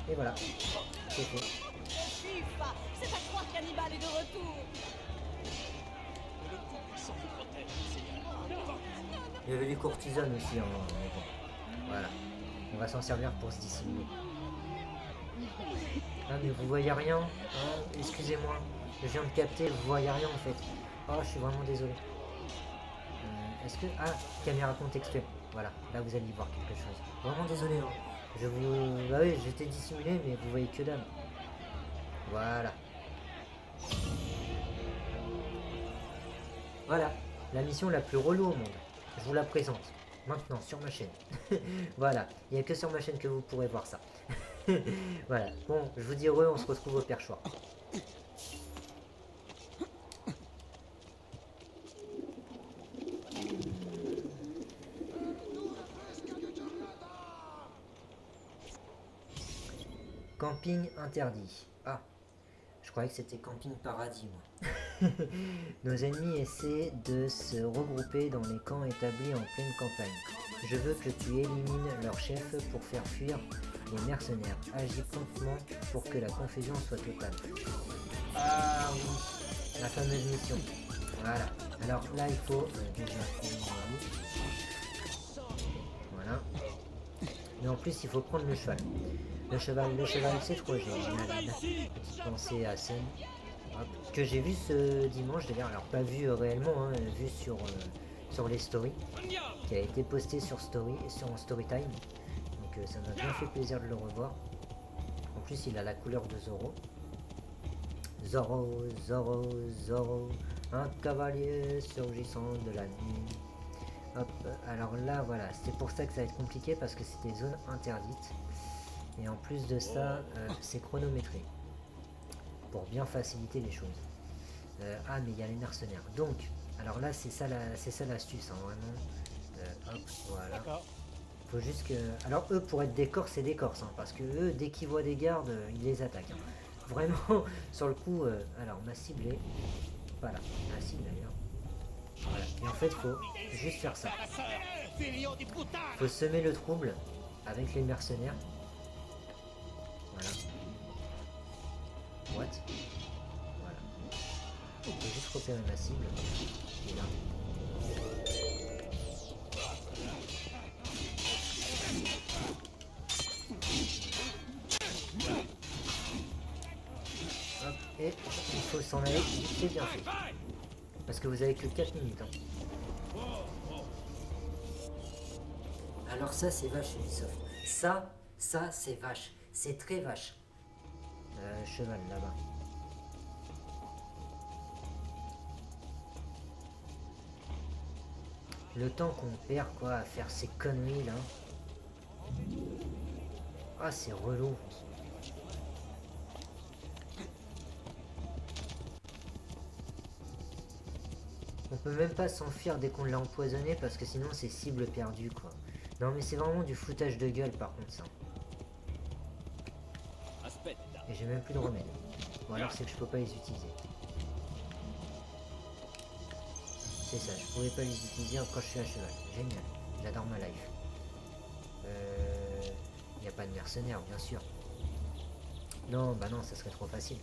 Et voilà, c'est fait. Chiffre, c'est à croire qu'Hannibal est de retour. Il y avait les courtisanes aussi, hein, mais bon. Voilà. On va s'en servir pour se dissimuler. Ah mais vous voyez rien, hein, excusez-moi. Je viens de capter, vous voyez rien en fait. Oh, je suis vraiment désolé. Est-ce que... Ah, caméra contextuelle. Voilà, là vous allez y voir quelque chose. Vraiment désolé, hein. Je vous... Bah oui, j'étais dissimulé, mais vous voyez que dalle. Voilà. Voilà, la mission la plus relou au monde. Je vous la présente. Maintenant, sur ma chaîne. Voilà, il n'y a que sur ma chaîne que vous pourrez voir ça. Voilà, bon, je vous dis heureux, on se retrouve au perchoir. Camping interdit. Ah, je croyais que c'était camping paradis, moi. Nos ennemis essaient de se regrouper dans les camps établis en pleine campagne. Je veux que tu élimines leur chef pour faire fuir les mercenaires. Agis promptement pour que la confusion soit totale. Ah oui, la fameuse mission. Voilà. Alors là, il faut déjà... Voilà. Mais en plus, il faut prendre le cheval. Le cheval, c'est trop génial. Petite pensée à Sun. Que j'ai vu ce dimanche, d'ailleurs, alors pas vu réellement, hein, vu sur les stories, qui a été posté sur Storytime. Donc ça m'a bien fait plaisir de le revoir. En plus, il a la couleur de Zoro. Zoro, un cavalier surgissant de la nuit. Hop, alors là, voilà, c'est pour ça que ça va être compliqué parce que c'est des zones interdites. Et en plus de ça, c'est chronométré. Pour bien faciliter les choses. Ah, mais il y a les mercenaires. Donc, alors là, c'est ça l'astuce, hein, vraiment. Hop, voilà. Faut juste que... Alors eux, pour être des corses, c'est des corses, hein, parce que eux, dès qu'ils voient des gardes, ils les attaquent. Hein. Vraiment, sur le coup... alors, ma cible est... Voilà, ma cible d'ailleurs. Voilà. Et en fait, faut juste faire ça. Faut semer le trouble avec les mercenaires. Voilà. What? Voilà. Je vais juste repérer ma cible. Qui est là. Hop, et il faut s'en aller. C'est bien fait. Parce que vous avez que 4 minutes. Hein. Alors ça, c'est vache, Ubisoft. Ça, c'est vache. C'est très vache. Cheval là-bas. Le temps qu'on perd quoi à faire ces conneries là. Ah, c'est relou. On peut même pas s'enfuir dès qu'on l'a empoisonné parce que sinon c'est cible perdue quoi. Non mais c'est vraiment du foutage de gueule par contre ça. Et j'ai même plus de remède. Ou alors c'est que je peux pas les utiliser. C'est ça, je pouvais pas les utiliser quand je suis à cheval. Génial, j'adore ma life. Y a pas de mercenaires bien sûr. Non, bah non, ça serait trop facile.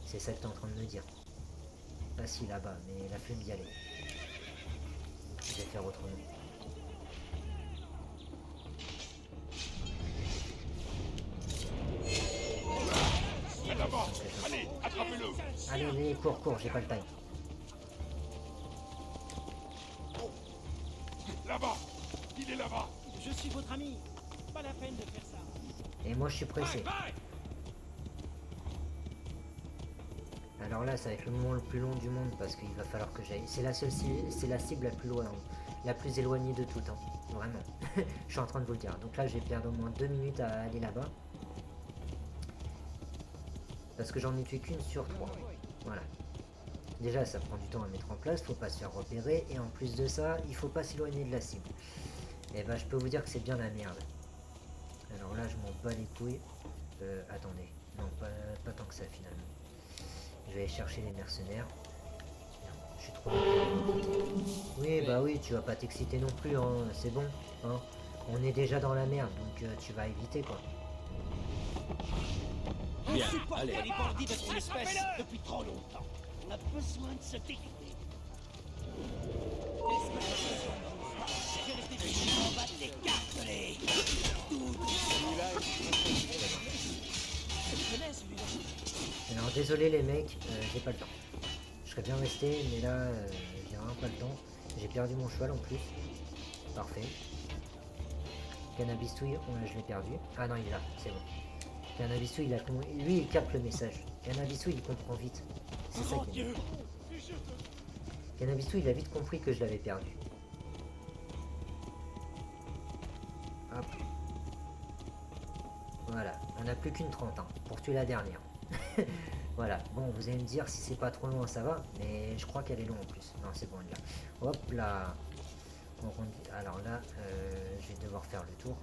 C'est ça que t'es en train de me dire. Facile là-bas, mais la flemme d'y aller. Je vais faire autrement. Allez, attrapez-le. Allez, cours, j'ai pas le time. Là-bas. Il est là-bas. Je suis votre ami. Pas la peine de faire ça. Et moi je suis pressé. Alors là, ça va être le moment le plus long du monde parce qu'il va falloir que j'aille. C'est la seule cible, c'est la cible la plus loin, la plus éloignée de toutes, hein. Vraiment. Je suis en train de vous le dire. Donc là, je vais perdre au moins 2 minutes à aller là-bas. Parce que j'en ai tué qu'une sur 3. Voilà. Déjà, ça prend du temps à mettre en place, faut pas se faire repérer. Et en plus de ça, il faut pas s'éloigner de la cible. Et bah, je peux vous dire que c'est bien la merde. Alors là, je m'en bats les couilles. Attendez. Non, pas tant que ça finalement. Je vais aller chercher les mercenaires. Je suis trop... Oui, bah oui, tu vas pas t'exciter non plus, hein. C'est bon. Hein. On est déjà dans la merde, donc tu vas éviter, quoi. Bien, On supporte allez. les bandits de ton espèce depuis trop longtemps. On a besoin de se défouler. Je vais rester on va t'écarteler. Celui-là, je le connais, celui-là. Alors désolé les mecs, j'ai pas le temps. Je serais bien resté, mais là, j'ai vraiment pas le temps. J'ai perdu mon cheval en plus. Parfait. Cannabistouille, je l'ai perdu. Ah non, il est là, c'est bon. Cannabistouille, lui, il capte le message. Cannabistouille, il comprend vite. C'est ça qui est bien. Cannabistouille, il a vite compris que je l'avais perdu. Hop. Voilà, on n'a plus qu'une 30 ans pour tuer la dernière. Voilà, bon, vous allez me dire si c'est pas trop loin, ça va, mais je crois qu'elle est loin en plus. Non, c'est bon, elle est là. Hop là. Alors là, je vais devoir faire le tour.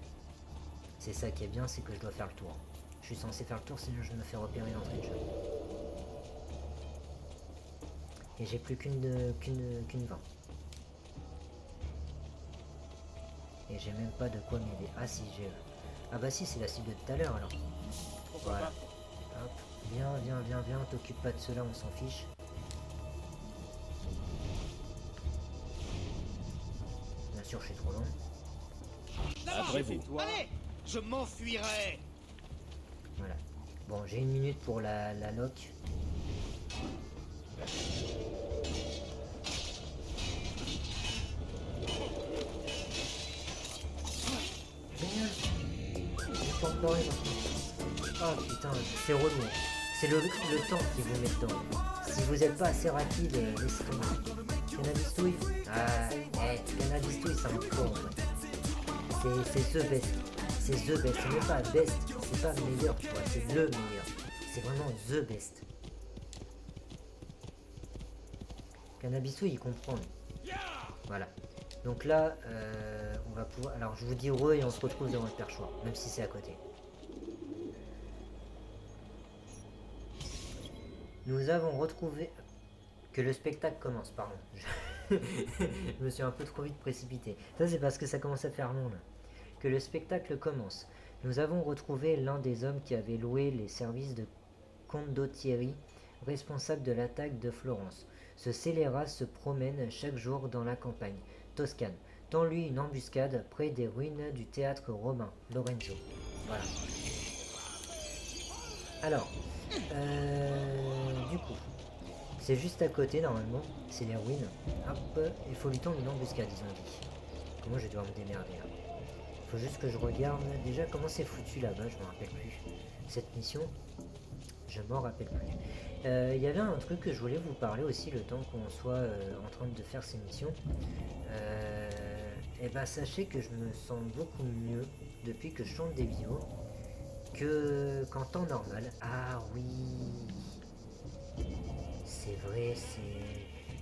C'est ça qui est bien, c'est que je dois faire le tour. Je suis censé faire le tour, sinon je me fais repérer d'entrée de jeu. Et j'ai plus qu'une 20. Et j'ai même pas de quoi m'aider. Ah si, j'ai... Ah bah si, c'est la cible de tout à l'heure alors. Voilà. Hop. Viens, t'occupe pas de cela, on s'en fiche. Bien sûr, je suis trop long. Après vous. Allez, je m'enfuirai. Voilà. Bon, j'ai 1 minute pour la lock. Génial. J'ai pas encore oh putain, c'est relou. C'est le temps qui vous met dedans. Si vous êtes pas assez rapide, laissez tomber. Cannabistouille. Ah, Cannabistouille, c'est un pro en fait. C'est the best. C'est the best. C'est même pas best. C'est pas meilleur, tu vois. C'est le meilleur. C'est vraiment the best. Cannabistouille, il comprend. Voilà. Donc là, on va pouvoir... Alors, je vous dis heureux et on se retrouve devant le perchoir. Même si c'est à côté. Nous avons retrouvé... Que le spectacle commence, pardon. Je me suis un peu trop vite précipité. Ça, c'est parce que ça commence à faire long, là. Que le spectacle commence. Nous avons retrouvé l'un des hommes qui avait loué les services de Condottieri, responsable de l'attaque de Florence. Ce scélérat se promène chaque jour dans la campagne toscane. Tend lui une embuscade près des ruines du théâtre romain, Lorenzo. Voilà. Alors, du coup, c'est juste à côté normalement, c'est les ruines. Hop, il faut lui tendre une embuscade, ils ont dit. Comment je vais devoir me démerder là? Il faut juste que je regarde déjà comment c'est foutu là-bas, je me rappelle plus. Cette mission, je m'en rappelle plus. Il y avait un truc que je voulais vous parler aussi le temps qu'on soit en train de faire ces missions. Et ben sachez que je me sens beaucoup mieux depuis que je chante des vidéos qu'en temps normal. Ah oui, c'est vrai,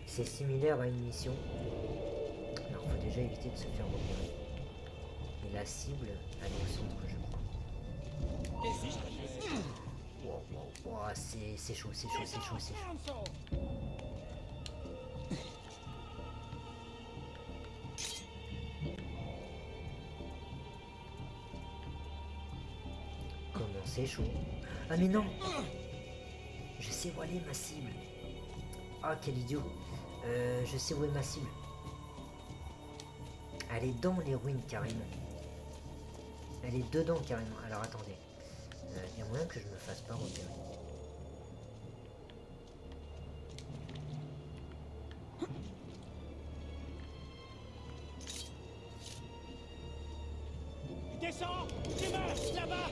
c'est similaire à une mission. Alors faut déjà éviter de se faire repérer. Et la cible, elle est au centre, je crois. Wow, c'est chaud, c'est chaud, c'est chaud, c'est chaud. Comment c'est chaud? Ah mais non! Je sais où aller ma cible. Ah quel idiot. Je sais où est ma cible. Elle est dans les ruines carrément. Elle est dedans carrément. Alors attendez. Il y a moyen que je me fasse pas repérer. Descends, démarre, là-bas.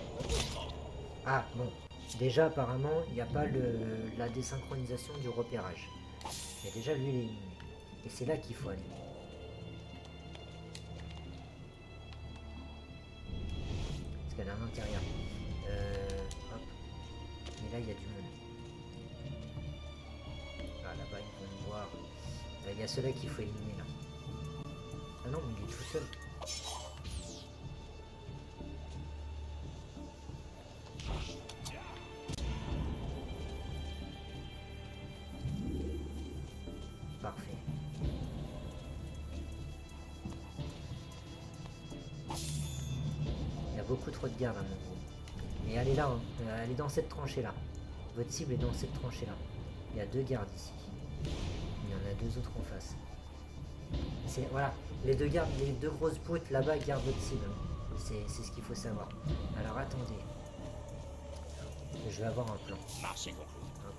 Ah bon. Déjà apparemment il n'y a pas la désynchronisation du repérage. Mais déjà lui il est éliminé. Et c'est là qu'il faut aller. Parce qu'elle est à l'intérieur. Hop. Et là il y a du monde. Ah là-bas ils vont me voir. Il y a ceux-là qu'il faut éliminer là. Ah non mais il est tout seul. Parfait. Il y a beaucoup trop de gardes à mon groupe. Et elle est là, hein. Elle est dans cette tranchée là. Votre cible est dans cette tranchée là. Il y a 2 gardes ici. Il y en a 2 autres en face. Voilà, les 2 gardes, les 2 grosses brutes là-bas gardent votre cible. C'est ce qu'il faut savoir. Alors attendez. Je vais avoir un plan. Marché conclu. Hop.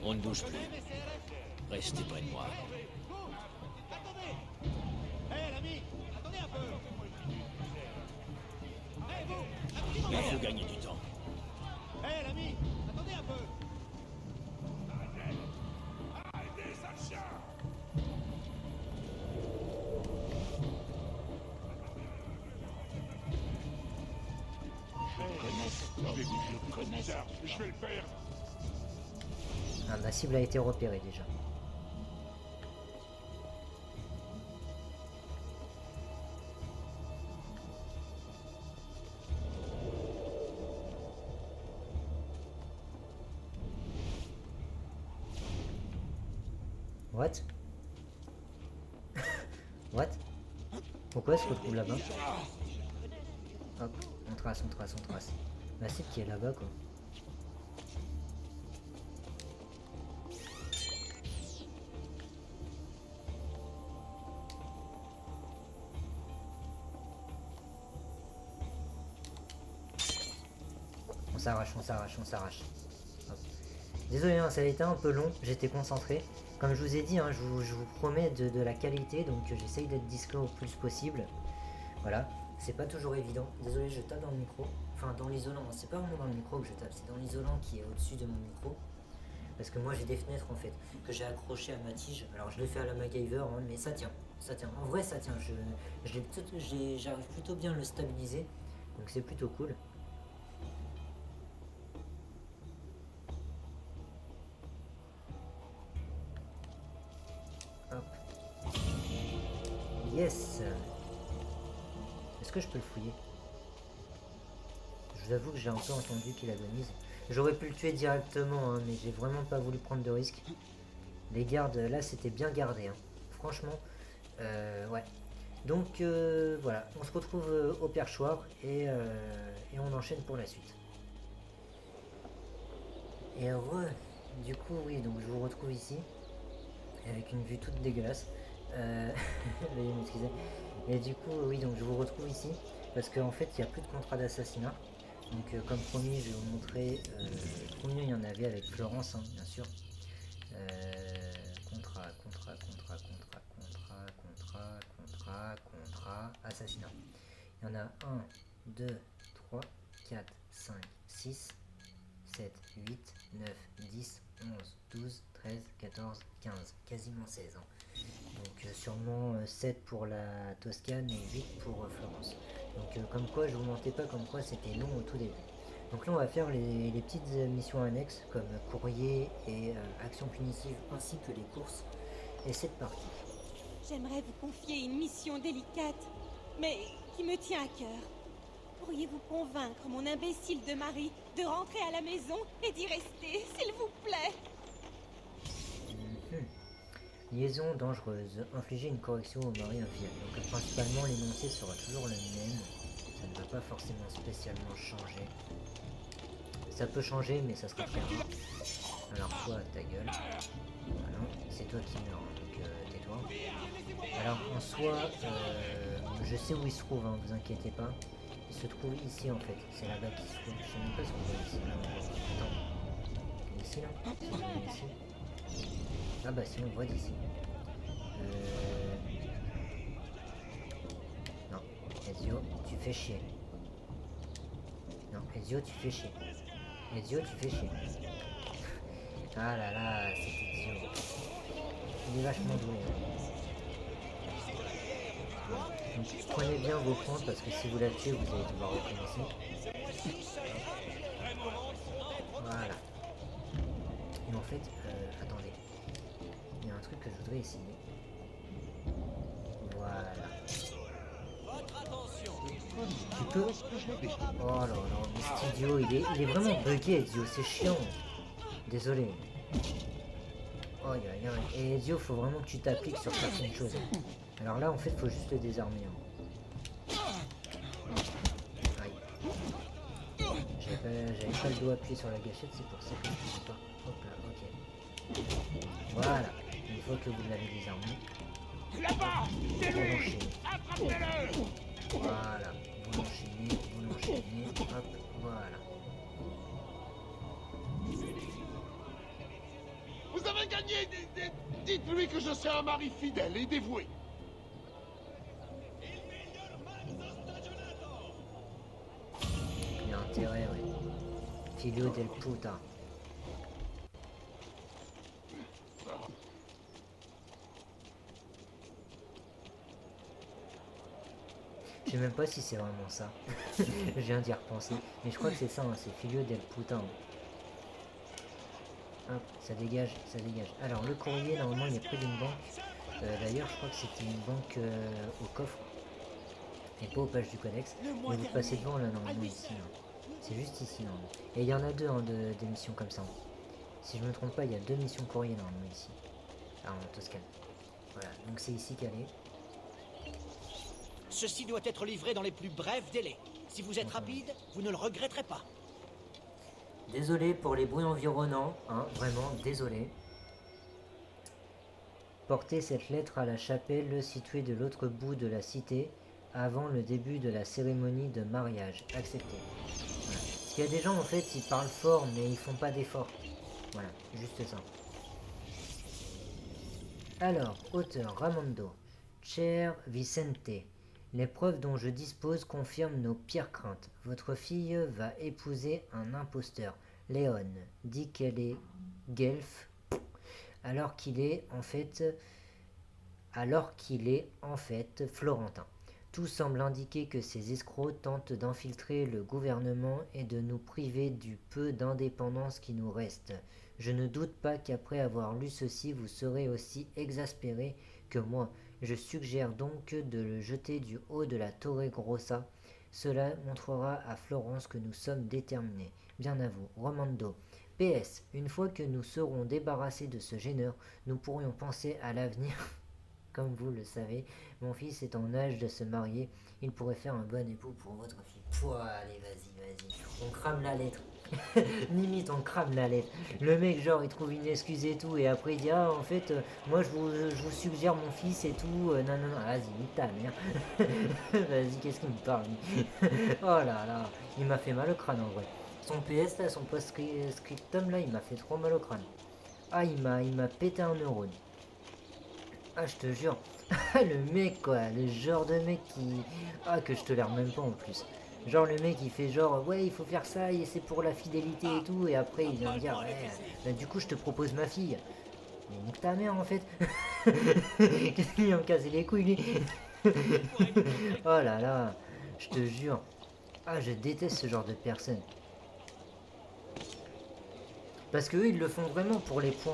On ne bouge plus. Restez près de moi. Attendez. Hé l'ami, attendez un peu. Hé vous, un petit moment. Il faut gagner du temps. Hé l'ami, attendez un peu. Ah, ma cible a été repérée déjà. What? What? Pourquoi elle se retrouve là-bas? Hop, on trace, on trace, on trace. Ma cible qui est là-bas quoi. On s'arrache, on s'arrache, on s'arrache. Hop. Désolé, hein, ça a été un peu long, j'étais concentré. Comme je vous ai dit, hein, je vous promets de la qualité, donc j'essaye d'être discret au plus possible. Voilà, c'est pas toujours évident. Désolé, je tape dans le micro. Enfin, dans l'isolant, c'est pas vraiment dans le micro que je tape, c'est dans l'isolant qui est au-dessus de mon micro. Parce que moi j'ai des fenêtres en fait, que j'ai accrochées à ma tige. Alors je l'ai fait à la MacGyver, hein, mais ça tient. Ça tient. En vrai, ça tient. J'arrive plutôt bien à le stabiliser. Donc c'est plutôt cool. Hop. Yes. Est-ce que je peux le fouiller? Je vous avoue que j'ai un peu entendu qu'il agonise. J'aurais pu le tuer directement, hein, mais j'ai vraiment pas voulu prendre de risque. Les gardes, là, c'était bien gardé. Hein. Franchement, ouais. Donc, voilà. On se retrouve au perchoir et on enchaîne pour la suite. Et du coup, oui, donc je vous retrouve ici. Avec une vue toute dégueulasse. Veuillez m'excuser. Et du coup, oui, donc je vous retrouve ici. Parce qu'en fait, il n'y a plus de contrat d'assassinat. Donc comme promis, je vais vous montrer combien il y en avait avec Florence, hein, bien sûr. Contrat, assassinat. Il y en a 1, 2, 3, 4, 5, 6, 7, 8, 9, 10, 11, 12, 13, 14, 15, quasiment 16 ans. Donc sûrement 7 pour la Toscane et 8 pour Florence. Donc comme quoi, je vous mentais pas, comme quoi c'était long au tout début. Donc là on va faire les petites missions annexes comme courrier et actions punitives ainsi que les courses. Et c'est parti. J'aimerais vous confier une mission délicate, mais qui me tient à cœur. Pourriez-vous convaincre mon imbécile de mari de rentrer à la maison et d'y rester, s'il vous plaît? Liaison dangereuse. Infliger une correction au mari infidèle. Donc principalement l'énoncé sera toujours le même. Ça ne va pas forcément spécialement changer. Ça peut changer mais ça sera très rare. Alors toi ta gueule. Voilà, c'est toi qui meurs, donc tais-toi. Alors en soi, je sais où il se trouve, hein, vous inquiétez pas. Il se trouve ici en fait, c'est là-bas qu'il se trouve. Je sais même pas ce qu'on voit ici. Là, attends. Ici là si je vais ici. Ah bah si on le voit d'ici. Non, Ezio, tu fais chier. Non, Ezio, tu fais chier. Ezio, tu fais chier. Ah là là, c'est Ezio. Il est vachement doué. Bon. Donc prenez bien vos points parce que si vous la tuez, vous allez devoir recommencer. Voilà. Et en fait, attendez. Il y a un truc que je voudrais essayer. Voilà. Tu peux... Oh là là, mais cet idiot, il est vraiment bugué, Ezio, c'est chiant. Désolé. Oh, et Ezio, faut vraiment que tu t'appliques sur certaines choses. Alors là, en fait, faut juste le désarmer. Hein. Aïe. J'ai J'avais pas le doigt appuyé sur la gâchette, c'est pour ça que je ne sais pas. Hop là, ok. Voilà. Une fois que vous l'avez désarmé, Là-bas! C'est vous lui! l'enchaînez. Attrapez-le! Voilà. Vous l'enchaînez, hop, voilà. Vous avez gagné! Dites-lui que je suis un mari fidèle et dévoué. Il a intérêt, ouais. Figlio del puta. Je sais même pas si c'est vraiment ça. Je viens d'y repenser. Mais je crois que c'est ça, hein, c'est Figlio del puta. Hein. Hop, ça dégage, ça dégage. Alors le courrier, normalement, il est près d'une banque. D'ailleurs, je crois que c'était une banque au coffre. Et pas aux pages du codex. Mais vous passez devant là, normalement, ici. Là. C'est juste ici, normalement. Et il y en a deux hein, des missions comme ça. Hein. Si je me trompe pas, il y a 2 missions courrier normalement ici. Ah, en Toscane. Voilà, donc c'est ici qu'elle est. Ceci doit être livré dans les plus brefs délais. Si vous êtes rapide, vous ne le regretterez pas. Désolé pour les bruits environnants, hein, vraiment, désolé. Portez cette lettre à la chapelle située de l'autre bout de la cité avant le début de la cérémonie de mariage. Accepté. Voilà. Parce qu'il y a des gens, en fait, ils parlent fort, mais ils font pas d'efforts. Voilà, juste ça. Alors, auteur Ramondo. Cher Vicente, les preuves dont je dispose confirment nos pires craintes. Votre fille va épouser un imposteur. Léon dit qu'elle est guelfe, alors qu'il est en fait florentin. Tout semble indiquer que ces escrocs tentent d'infiltrer le gouvernement et de nous priver du peu d'indépendance qui nous reste. Je ne doute pas qu'après avoir lu ceci, vous serez aussi exaspéré que moi. Je suggère donc de le jeter du haut de la Torre Grossa. Cela montrera à Florence que nous sommes déterminés. Bien à vous, Romando. PS, une fois que nous serons débarrassés de ce gêneur, nous pourrions penser à l'avenir. Comme vous le savez, mon fils est en âge de se marier. Il pourrait faire un bon époux pour votre fille. Pouah, allez, vas-y. On crame la lettre. Limite, on crame la lettre. Le mec, genre, il trouve une excuse et tout. Et après, il dit, ah, en fait, moi, je vous suggère mon fils et tout. Non. Vas-y, nique ta mère. Vas-y, qu'est-ce qu'il me parle oh là là. Il m'a fait mal au crâne, en vrai. Son PS, là, son post-scriptum, là, il m'a fait trop mal au crâne. Ah, il m'a pété un neurone. Ah, je te jure. Le mec, quoi. Le genre de mec qui... Ah, que je te l'air même pas, en plus. Genre, le mec, il fait genre... Ouais, il faut faire ça, et c'est pour la fidélité et tout. Et après, il vient me dire... Ouais, bah, du coup, je te propose ma fille. Mais nique ta mère, en fait. Qu'est-ce qu'il vient me casser les couilles, lui. Oh là là. Je te jure. Ah, je déteste ce genre de personnes. Parce que eux, ils le font vraiment pour les points.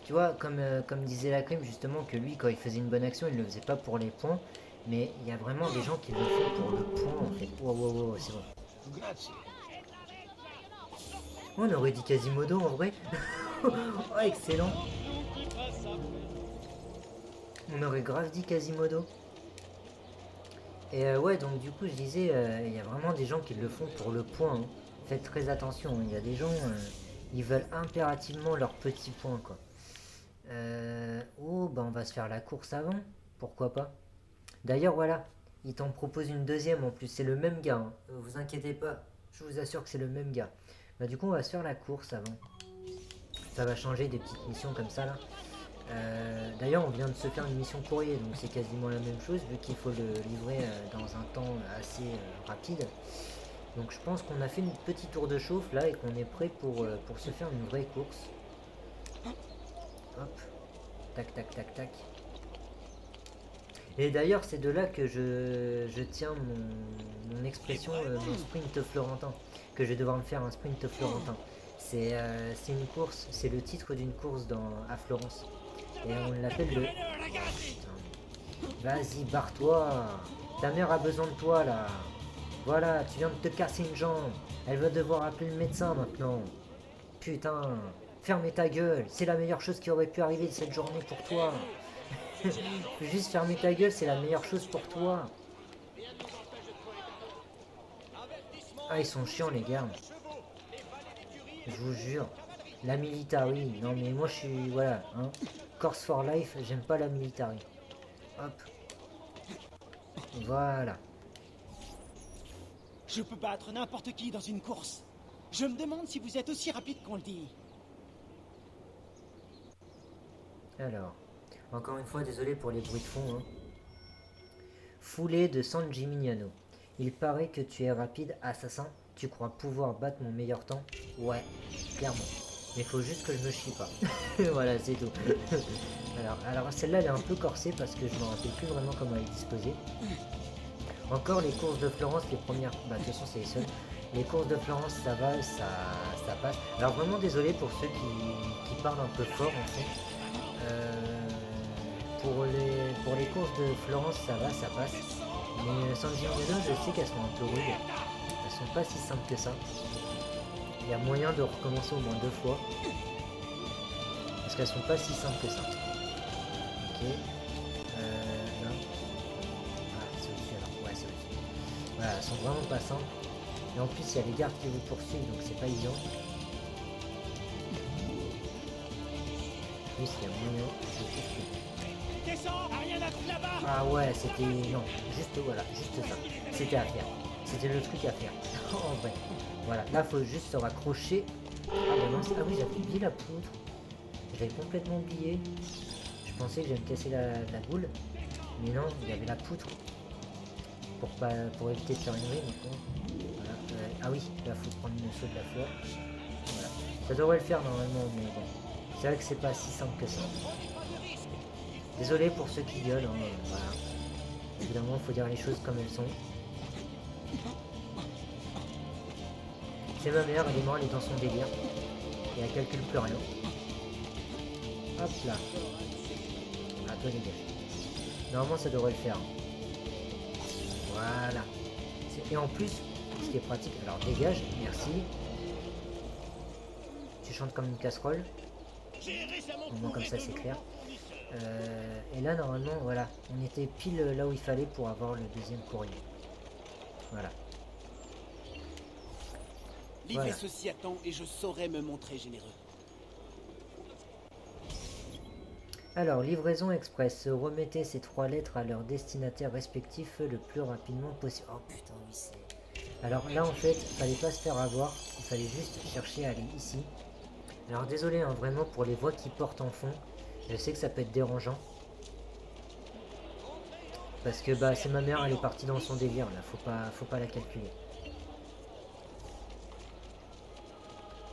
Tu vois, comme disait la crime, justement, que lui, quand il faisait une bonne action, il ne le faisait pas pour les points. Mais il y a vraiment des gens qui le font pour le point, en fait. Wow, c'est bon. On aurait dit Quasimodo, en vrai. Oh, excellent. On aurait grave dit Quasimodo. Et ouais, donc du coup, je disais, il y a vraiment des gens qui le font pour le point. Hein. Faites très attention, il y a des gens... ils veulent impérativement leur petit point, quoi. Oh, bah on va se faire la course avant. Pourquoi pas. D'ailleurs, voilà. Il t'en propose une deuxième en plus. C'est le même gars. Hein. Vous inquiétez pas. Je vous assure que c'est le même gars. Bah du coup, on va se faire la course avant. Ça va changer des petites missions comme ça, là. D'ailleurs, on vient de se faire une mission courrier. Donc c'est quasiment la même chose vu qu'il faut le livrer dans un temps assez rapide. Donc je pense qu'on a fait une petite tour de chauffe là et qu'on est prêt pour se faire une vraie course. Hop. Tac. Et d'ailleurs c'est de là que je tiens mon expression, mon sprint florentin. Que je vais devoir me faire un sprint florentin. C'est une course, c'est le titre d'une course à Florence. Et on l'appelle le... Vas-y, barre-toi. Ta mère a besoin de toi là. Voilà, tu viens de te casser une jambe. Elle va devoir appeler le médecin maintenant. Putain, fermez ta gueule. C'est la meilleure chose qui aurait pu arriver de cette journée pour toi. Juste fermer ta gueule, c'est la meilleure chose pour toi. Ah, ils sont chiants les gars. Je vous jure. La military. Non mais moi je suis... Voilà. Hein. Corse for life, j'aime pas la military. Hop. Voilà. Je peux battre n'importe qui dans une course. Je me demande si vous êtes aussi rapide qu'on le dit. Alors. Encore une fois, désolé pour les bruits de fond. Hein. Foulée de San Gimignano. Il paraît que tu es rapide, assassin. Tu crois pouvoir battre mon meilleur temps? Ouais, clairement. Mais faut juste que je me chie pas. Voilà, c'est tout. alors celle-là, elle est un peu corsée parce que je me rappelle plus vraiment comment elle est disposée. Encore les courses de Florence, les premières... Bah, de toute façon, c'est les seules. Les courses de Florence, ça va, ça passe. Alors vraiment désolé pour ceux qui parlent un peu fort, en fait. Pour les courses de Florence, ça va, ça passe. Mais San Gimignano, je sais qu'elles sont un peu rudes. Elles sont pas si simples que ça. Il y a moyen de recommencer au moins 2 fois. Parce qu'elles sont pas si simples que ça. Ok. Là. Ah, c'est au-dessus alors. Ouais, c'est au-dessus. Voilà, elles sont vraiment pas simples. Et en plus, il y a les gardes qui vous poursuivent, donc c'est pas évident. En plus, il y a moyen de poursuivre. Descends, rien à foutre là-bas. Ah ouais, c'était... Non, juste voilà, juste ça. C'était à faire. C'était le truc à faire. En vrai. Voilà, là, faut juste se raccrocher. Ah bah non, ah oui, j'avais oublié la poudre. J'avais complètement oublié. Je pensais que j'allais me casser la boule. Mais non, il y avait la poutre. Pour éviter de faire une rime. Voilà. Ah oui, là, faut prendre une saut de la fleur. Voilà. Ça devrait le faire normalement, mais bon. C'est vrai que c'est pas si simple que ça. Désolé pour ceux qui gueulent, hein, voilà. Évidemment, il faut dire les choses comme elles sont. C'est ma mère, elle est morte, elle est dans son délire. Et elle calcule plus rien. Hop là. Ah, toi dégage. Normalement, ça devrait le faire. Voilà. Et en plus, ce qui est pratique, alors dégage, merci. Tu chantes comme une casserole. Au moins comme ça, c'est clair. Et là normalement voilà, on était pile là où il fallait pour avoir le deuxième courrier. Voilà. Livrez Voilà. ceci à temps et je saurai me montrer généreux. Alors, livraison express. Remettez ces 3 lettres à leurs destinataires respectifs le plus rapidement possible. Oh putain, oui c'est... Alors là en fait, fallait pas se faire avoir, il fallait juste chercher à aller ici. Alors désolé hein, vraiment pour les voix qui portent en fond. Je sais que ça peut être dérangeant. Parce que bah c'est ma mère, elle est partie dans son délire là, faut pas la calculer.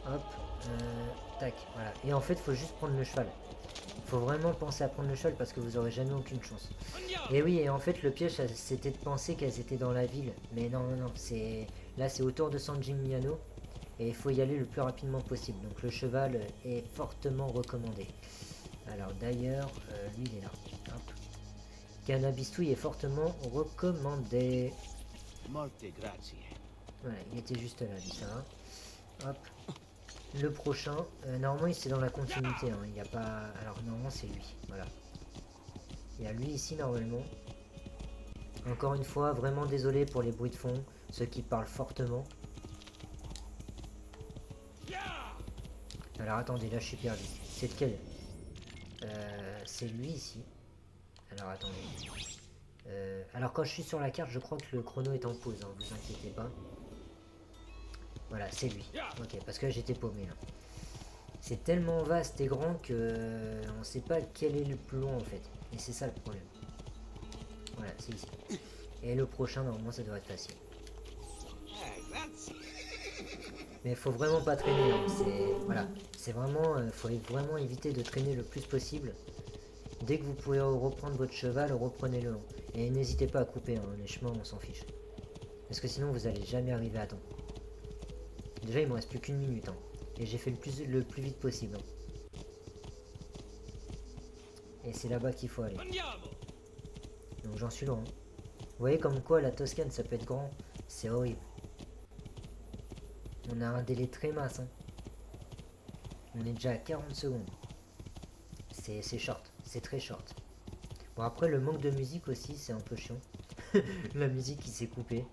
Hop, tac, voilà. Et en fait faut juste prendre le cheval. Faut vraiment penser à prendre le cheval parce que vous aurez jamais aucune chance. Et oui, et en fait le piège c'était de penser qu'elles étaient dans la ville. Mais non, c'est... Là c'est autour de San Gimignano. Et il faut y aller le plus rapidement possible. Donc le cheval est fortement recommandé. Alors d'ailleurs, lui il est là. Hop. Cannabistouille est fortement recommandé. Molte grazie. Voilà, il était juste là, lui, ça va. Hop. Le prochain, normalement c'est dans la continuité, hein, il n'y a pas... Alors normalement c'est lui, voilà. Il y a lui ici normalement. Encore une fois, vraiment désolé pour les bruits de fond, ceux qui parlent fortement. Alors attendez, là je suis perdu. C'est lequel? C'est lui ici. Alors attendez. Alors quand je suis sur la carte, je crois que le chrono est en pause, hein, vous inquiétez pas. Voilà, c'est lui. Ok, parce que j'étais paumé là. C'est tellement vaste et grand que on sait pas quel est le plus long en fait. Et c'est ça le problème. Voilà, c'est ici. Et le prochain, normalement, ça devrait être facile. Mais faut vraiment pas traîner. Hein. C'est voilà, c'est vraiment, faut vraiment éviter de traîner le plus possible. Dès que vous pouvez reprendre votre cheval, reprenez-le. Et n'hésitez pas à couper. Hein. Les chemins, on s'en fiche. Parce que sinon, vous allez jamais arriver à temps. Déjà, il me reste plus qu'une minute. Hein. Et j'ai fait le plus vite possible. Hein. Et c'est là-bas qu'il faut aller. Donc j'en suis loin. Hein. Vous voyez comme quoi la Toscane, ça peut être grand. C'est horrible. On a un délai très mince. Hein. On est déjà à 40 secondes. C'est short. C'est très short. Bon, après, le manque de musique aussi, c'est un peu chiant. La musique qui s'est coupée.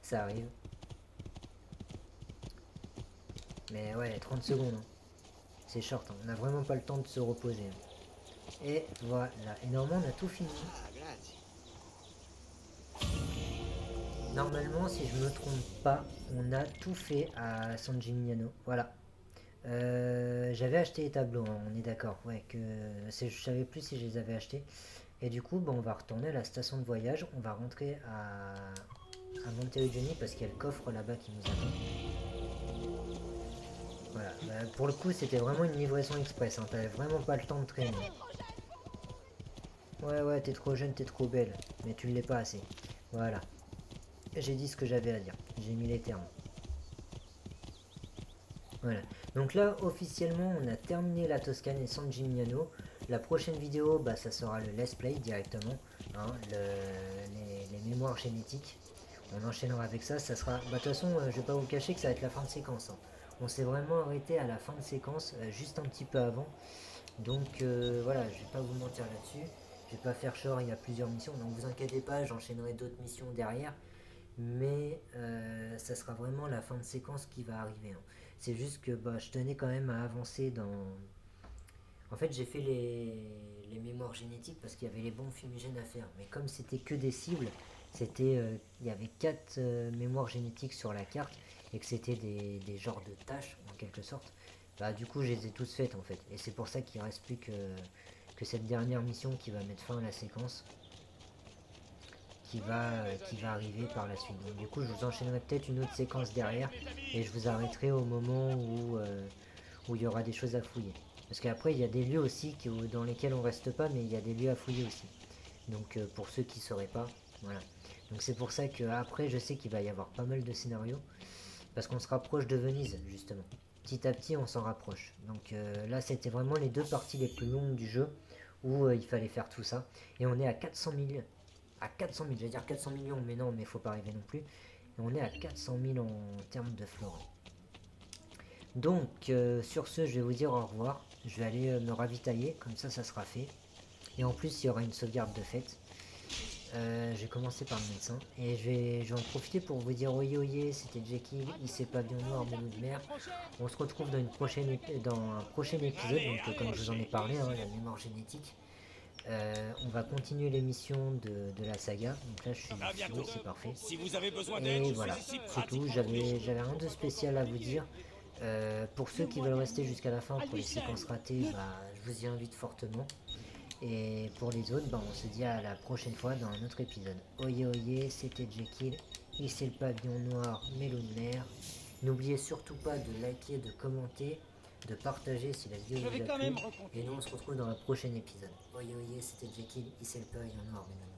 Ça arrive. Mais ouais, 30 secondes. Hein. C'est short, hein. On n'a vraiment pas le temps de se reposer. Hein. Et voilà. Et normalement, on a tout fini. Normalement, si je me trompe pas, on a tout fait à San Gimignano. Voilà. J'avais acheté les tableaux, hein, on est d'accord. Ouais, je savais plus si je les avais achetés. Et du coup, on va retourner à la station de voyage. On va rentrer à Monteriggioni parce qu'il y a le coffre là-bas qui nous attend. Voilà. Pour le coup, c'était vraiment une livraison express. Hein. T'avais vraiment pas le temps de traîner. Ouais, t'es trop jeune, t'es trop belle. Mais tu ne l'es pas assez. Voilà. J'ai dit ce que j'avais à dire. J'ai mis les termes. Voilà. Donc là, officiellement, on a terminé la Toscane et San Gimignano. La prochaine vidéo, ça sera le let's play directement. Hein, les mémoires génétiques. On enchaînera avec ça. Ça sera. De toute façon, je vais pas vous cacher que ça va être la fin de séquence. Hein. On s'est vraiment arrêté à la fin de séquence, juste un petit peu avant. Donc voilà, je vais pas vous mentir là-dessus. Je vais pas faire short, il y a plusieurs missions. Donc vous inquiétez pas, j'enchaînerai d'autres missions derrière. Mais ça sera vraiment la fin de séquence qui va arriver. Hein. C'est juste que je tenais quand même à avancer dans... En fait, j'ai fait les mémoires génétiques parce qu'il y avait les bombes fumigènes à faire. Mais comme c'était que des cibles, il y avait 4 mémoires génétiques sur la carte et que c'était des genres de tâches en quelque sorte. Du coup, je les ai tous faites en fait. Et c'est pour ça qu'il ne reste plus que cette dernière mission qui va mettre fin à la séquence. Qui va arriver par la suite. Donc du coup, je vous enchaînerai peut-être une autre séquence derrière et je vous arrêterai au moment où il y aura des choses à fouiller. Parce qu'après, il y a des lieux aussi dans lesquels on reste pas, mais il y a des lieux à fouiller aussi. Donc pour ceux qui ne sauraient pas, voilà. Donc c'est pour ça qu'après, je sais qu'il va y avoir pas mal de scénarios. Parce qu'on se rapproche de Venise, justement. Petit à petit, on s'en rapproche. Donc là, c'était vraiment les 2 parties les plus longues du jeu où il fallait faire tout ça. Et on est à 400 000... À 400 000, j'allais dire 400 millions, mais non, mais faut pas arriver non plus. Et on est à 400 000 en termes de florins. Donc, sur ce, je vais vous dire au revoir. Je vais aller me ravitailler, comme ça, ça sera fait. Et en plus, il y aura une sauvegarde de fête. Je vais commencer par le médecin. Et je vais en profiter pour vous dire oye, c'était Jekyll, ici Pavillon Noir, Melou de Mer. On se retrouve dans un prochain épisode, donc comme je vous en ai parlé, hein, la mémoire génétique. On va continuer l'émission de la saga. Donc là, je suis fini, c'est parfait. Si vous avez besoin d'aide, Et voilà, c'est tout. J'avais rien de spécial à vous dire. Pour ceux qui veulent rester jusqu'à la fin pour les séquences ratées, je vous y invite fortement. Et pour les autres, on se dit à la prochaine fois dans un autre épisode. Oye, c'était Jekyll. Ici le pavillon noir, Melou de Mer. N'oubliez surtout pas de liker, de commenter, de partager si la vidéo vous a plu. Et nous on se retrouve dans le prochain épisode. Oye, c'était Jekyll, ici le pavillon noir, Melou de Mer.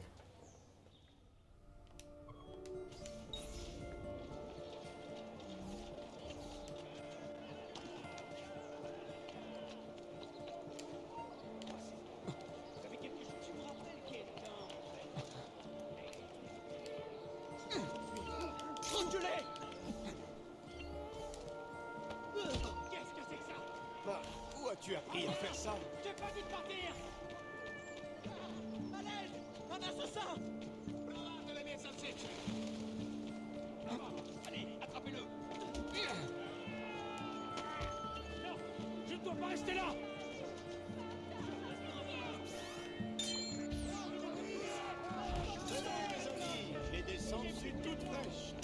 Tu as appris à faire ça? J'ai pas dit de partir! À l'aide! Un assassin! De la salsiche! Allez, attrapez-le! Non! Je ne dois pas rester là! Les descentes sont toutes fraîches.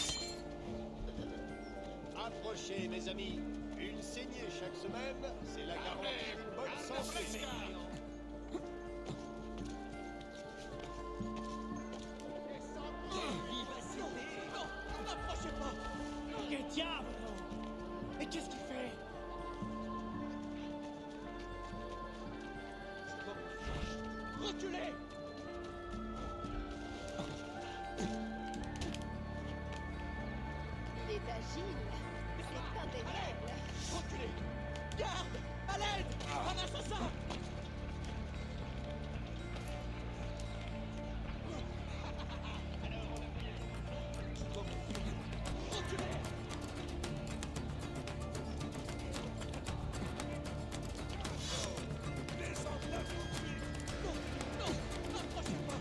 Approchez, mes amis. Une saignée chaque semaine, c'est la garantie d'une bonne santé. Non, n'approchez pas! Quel diable! Mais qu'est-ce qu'il fait? Reculez! Il est agile, c'est indéniable. Reculez! Garde! À l'aide! Un assassin! Reculez! Descendez-la tout de suite! Non! N'approchez pas!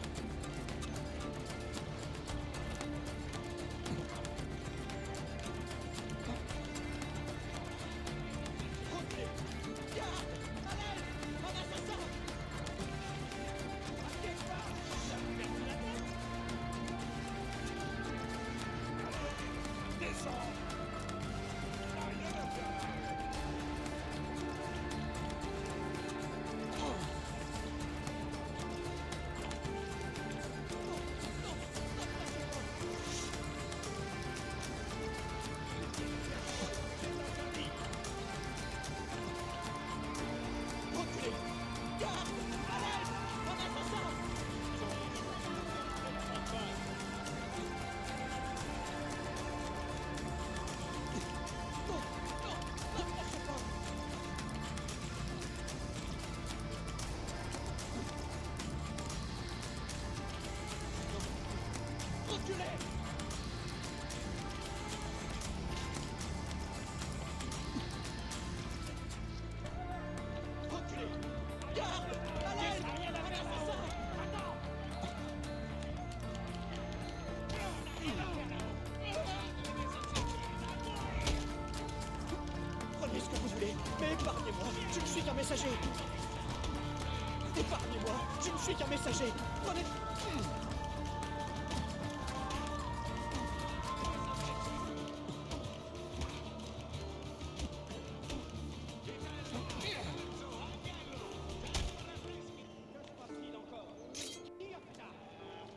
Prenez ce que vous voulez, mais épargnez-moi, je ne suis qu'un messager. Épargnez-moi, je ne suis qu'un messager. Prenez...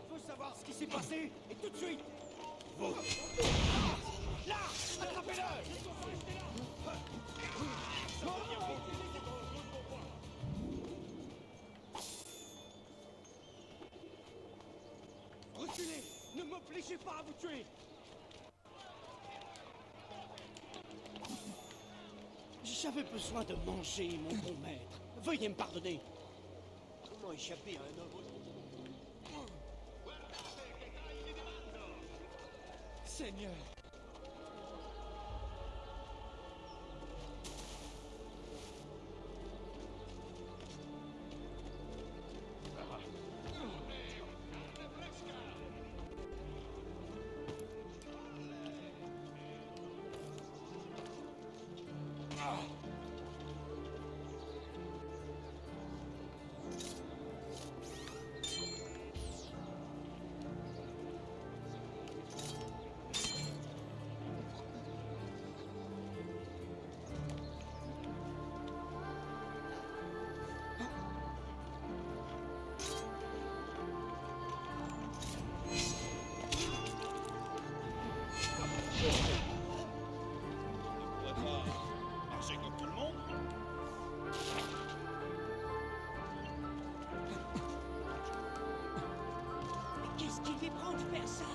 Faut savoir ce qui s'est passé, et tout de suite. Là, attrapez-le. Reculez! Ne m'obligez pas à vous tuer! J'avais besoin de manger, mon bon maître. Veuillez me pardonner. Comment échapper à un homme? Seigneur! Marcher comme tout le monde? Qu'est-ce qui fait prendre faire ça?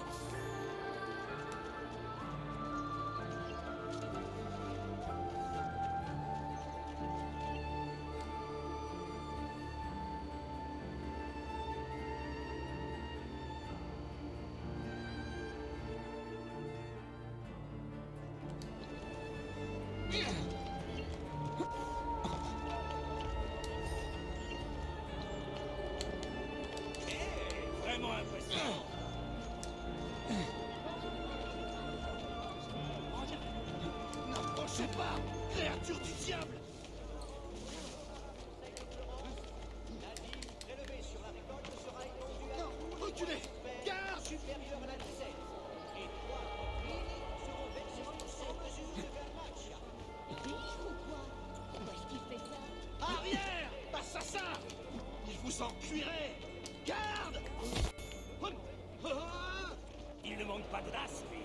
Vraiment impressionnant. N'approchez pas, créature du diable. La dîme prélevée sur la récolte sera étendue à Reculez! Garde! supérieure à la dizaine. Et 3 prix seront versés sans mesure de vers match. Riche ou quoi? Pourquoi est-ce qu'il fait ça? Arrière! Assassin! Il vous en cuirait! Garde! Il ne manque pas d'audace, lui!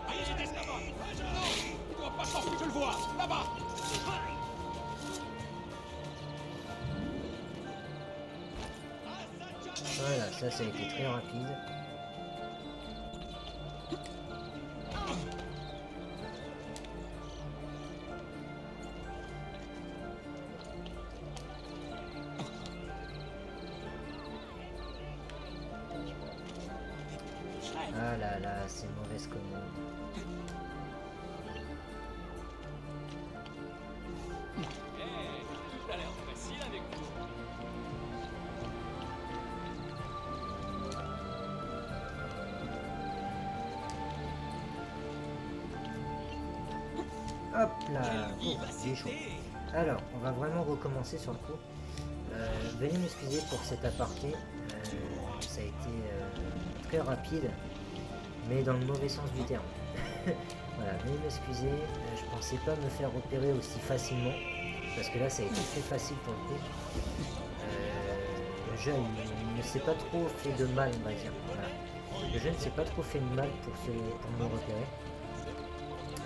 Allez, j'ai des là-bas! Non! Il doit pas sortir, je le vois! Là-bas! Voilà, ça a été très rapide. Ah là là, c'est mauvaise commande. Tout a l'air facile avec vous. Hop là, bon, j'ai chaud. Alors, on va vraiment recommencer sur le coup. Veuillez m'excuser pour cet aparté. Ça a été très rapide, mais dans le mauvais sens du terme. Voilà, veuillez m'excuser. Je pensais pas me faire repérer aussi facilement, parce que là, ça a été très facile pour le coup. Le jeu il ne s'est pas trop fait de mal, on va dire. Voilà. Le jeu ne s'est pas trop fait de mal pour me repérer.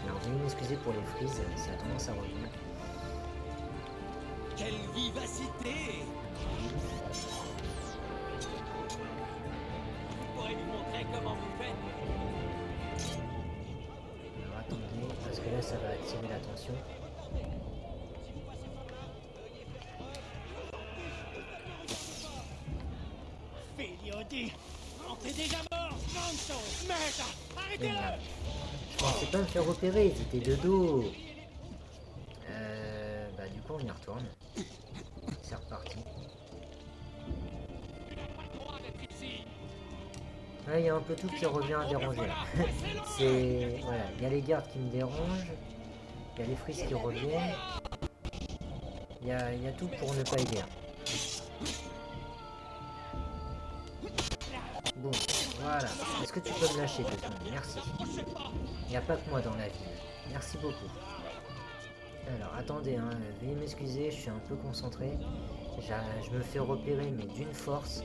Alors, veuillez m'excuser pour les frises, ça a tendance à revenir. Quelle vivacité! Je pourrais vous montrer comment vous faites. Alors attendez, parce que là ça va attirer l'attention. Petit, on t'es déjà mort, Manso. Merde, arrêtez-le. Je pensais pas me faire opérer, ils étaient de dos. Bah du coup on y retourne. C'est reparti. Ouais, il y a un peu tout qui revient à déranger là. C'est... Voilà, il y a les gardes qui me dérangent. Il y a les frises qui reviennent. Il y a tout pour ne pas aider. Bon, voilà. Est-ce que tu peux me lâcher 2 secondes? Merci. Il n'y a pas que moi dans la ville. Merci beaucoup. Alors, attendez, hein, veuillez m'excuser, je suis un peu concentré. Je me fais repérer, mais d'une force.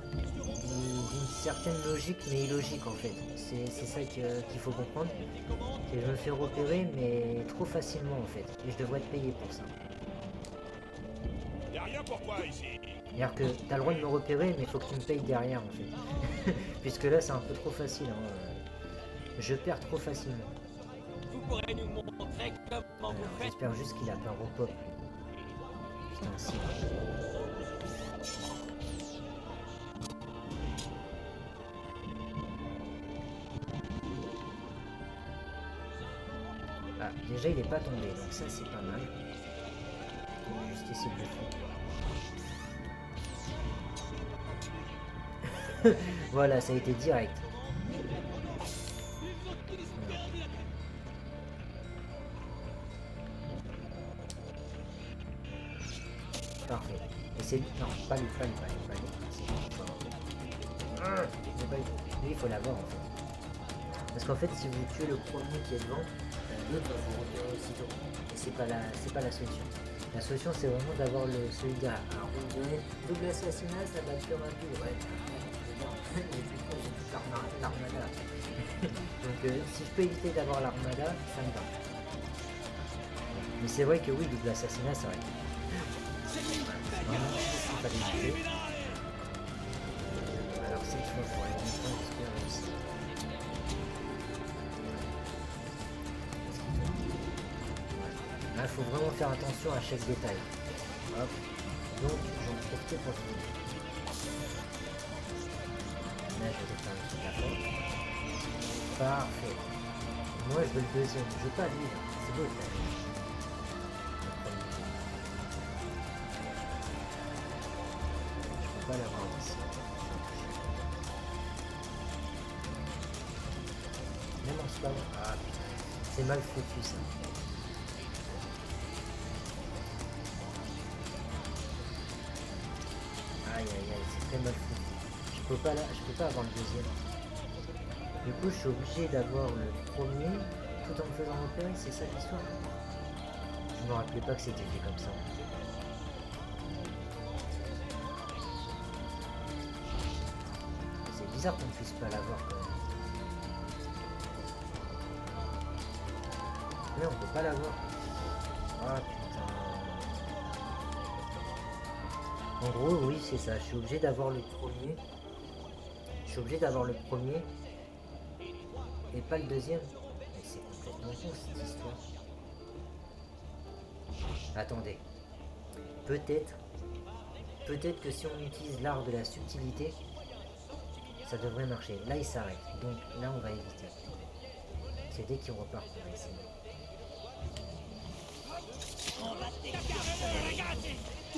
D'une certaine logique, mais illogique en fait. C'est ça qu'il faut comprendre. Que je me fais repérer, mais trop facilement en fait. Et je devrais te payer pour ça. Y'a rien pour toi ici. C'est-à-dire que t'as le droit de me repérer, mais il faut que tu me payes derrière en fait. Puisque là c'est un peu trop facile. Hein. Je perds trop facilement. Vous pourrez nous montrer comment Alors, vous faites. j'espère juste qu'il a pas repop. Putain, si. Ah, déjà il est pas tombé, donc ça c'est pas mal. On va juste essayer de le faire. Voilà, ça a été direct. Parfait. Et c'est... Non, pas lui. Lui, il faut l'avoir en fait. Parce qu'en fait, si vous tuez le premier qui est devant, l'autre va vous repérer aussitôt. Et c'est pas la solution. La solution, c'est vraiment d'avoir celui derrière. Alors, vous me direz, double assassinat, ça va plus rapide. Ouais, j'ai toute l'armada. Donc, si je peux éviter d'avoir l'armada, ça me va. Mais c'est vrai que oui, double assassinat, ça aurait été. Alors cette fois pour aller longtemps, j'espère réussir. Là, il faut vraiment faire attention à chaque détail. Hop. Donc, j'en profite pour finir. Là, je vais faire le truc à fond. Parfait. Moi, je veux le deuxième. Je veux pas lui. C'est beau, ça. Je peux pas l'avoir ici. Même en spawn. Ah putain. C'est mal foutu, ça. Aïe aïe aïe, c'est très mal foutu. Je peux pas avoir le deuxième. Du coup, je suis obligé d'avoir le premier tout en me faisant repérer, c'est ça l'histoire. Je me rappelais pas que c'était fait comme ça. C'est bizarre qu'on ne puisse pas l'avoir quand même. Mais on peut pas l'avoir. Ah putain. En gros, oui, c'est ça. Je suis obligé d'avoir le premier. Et pas le deuxième. Mais c'est complètement con cette histoire. Attendez. Peut-être que si on utilise l'art de la subtilité, ça devrait marcher. Là, il s'arrête. Donc là, on va éviter. C'est dès qu'il repart qu'on va essayer.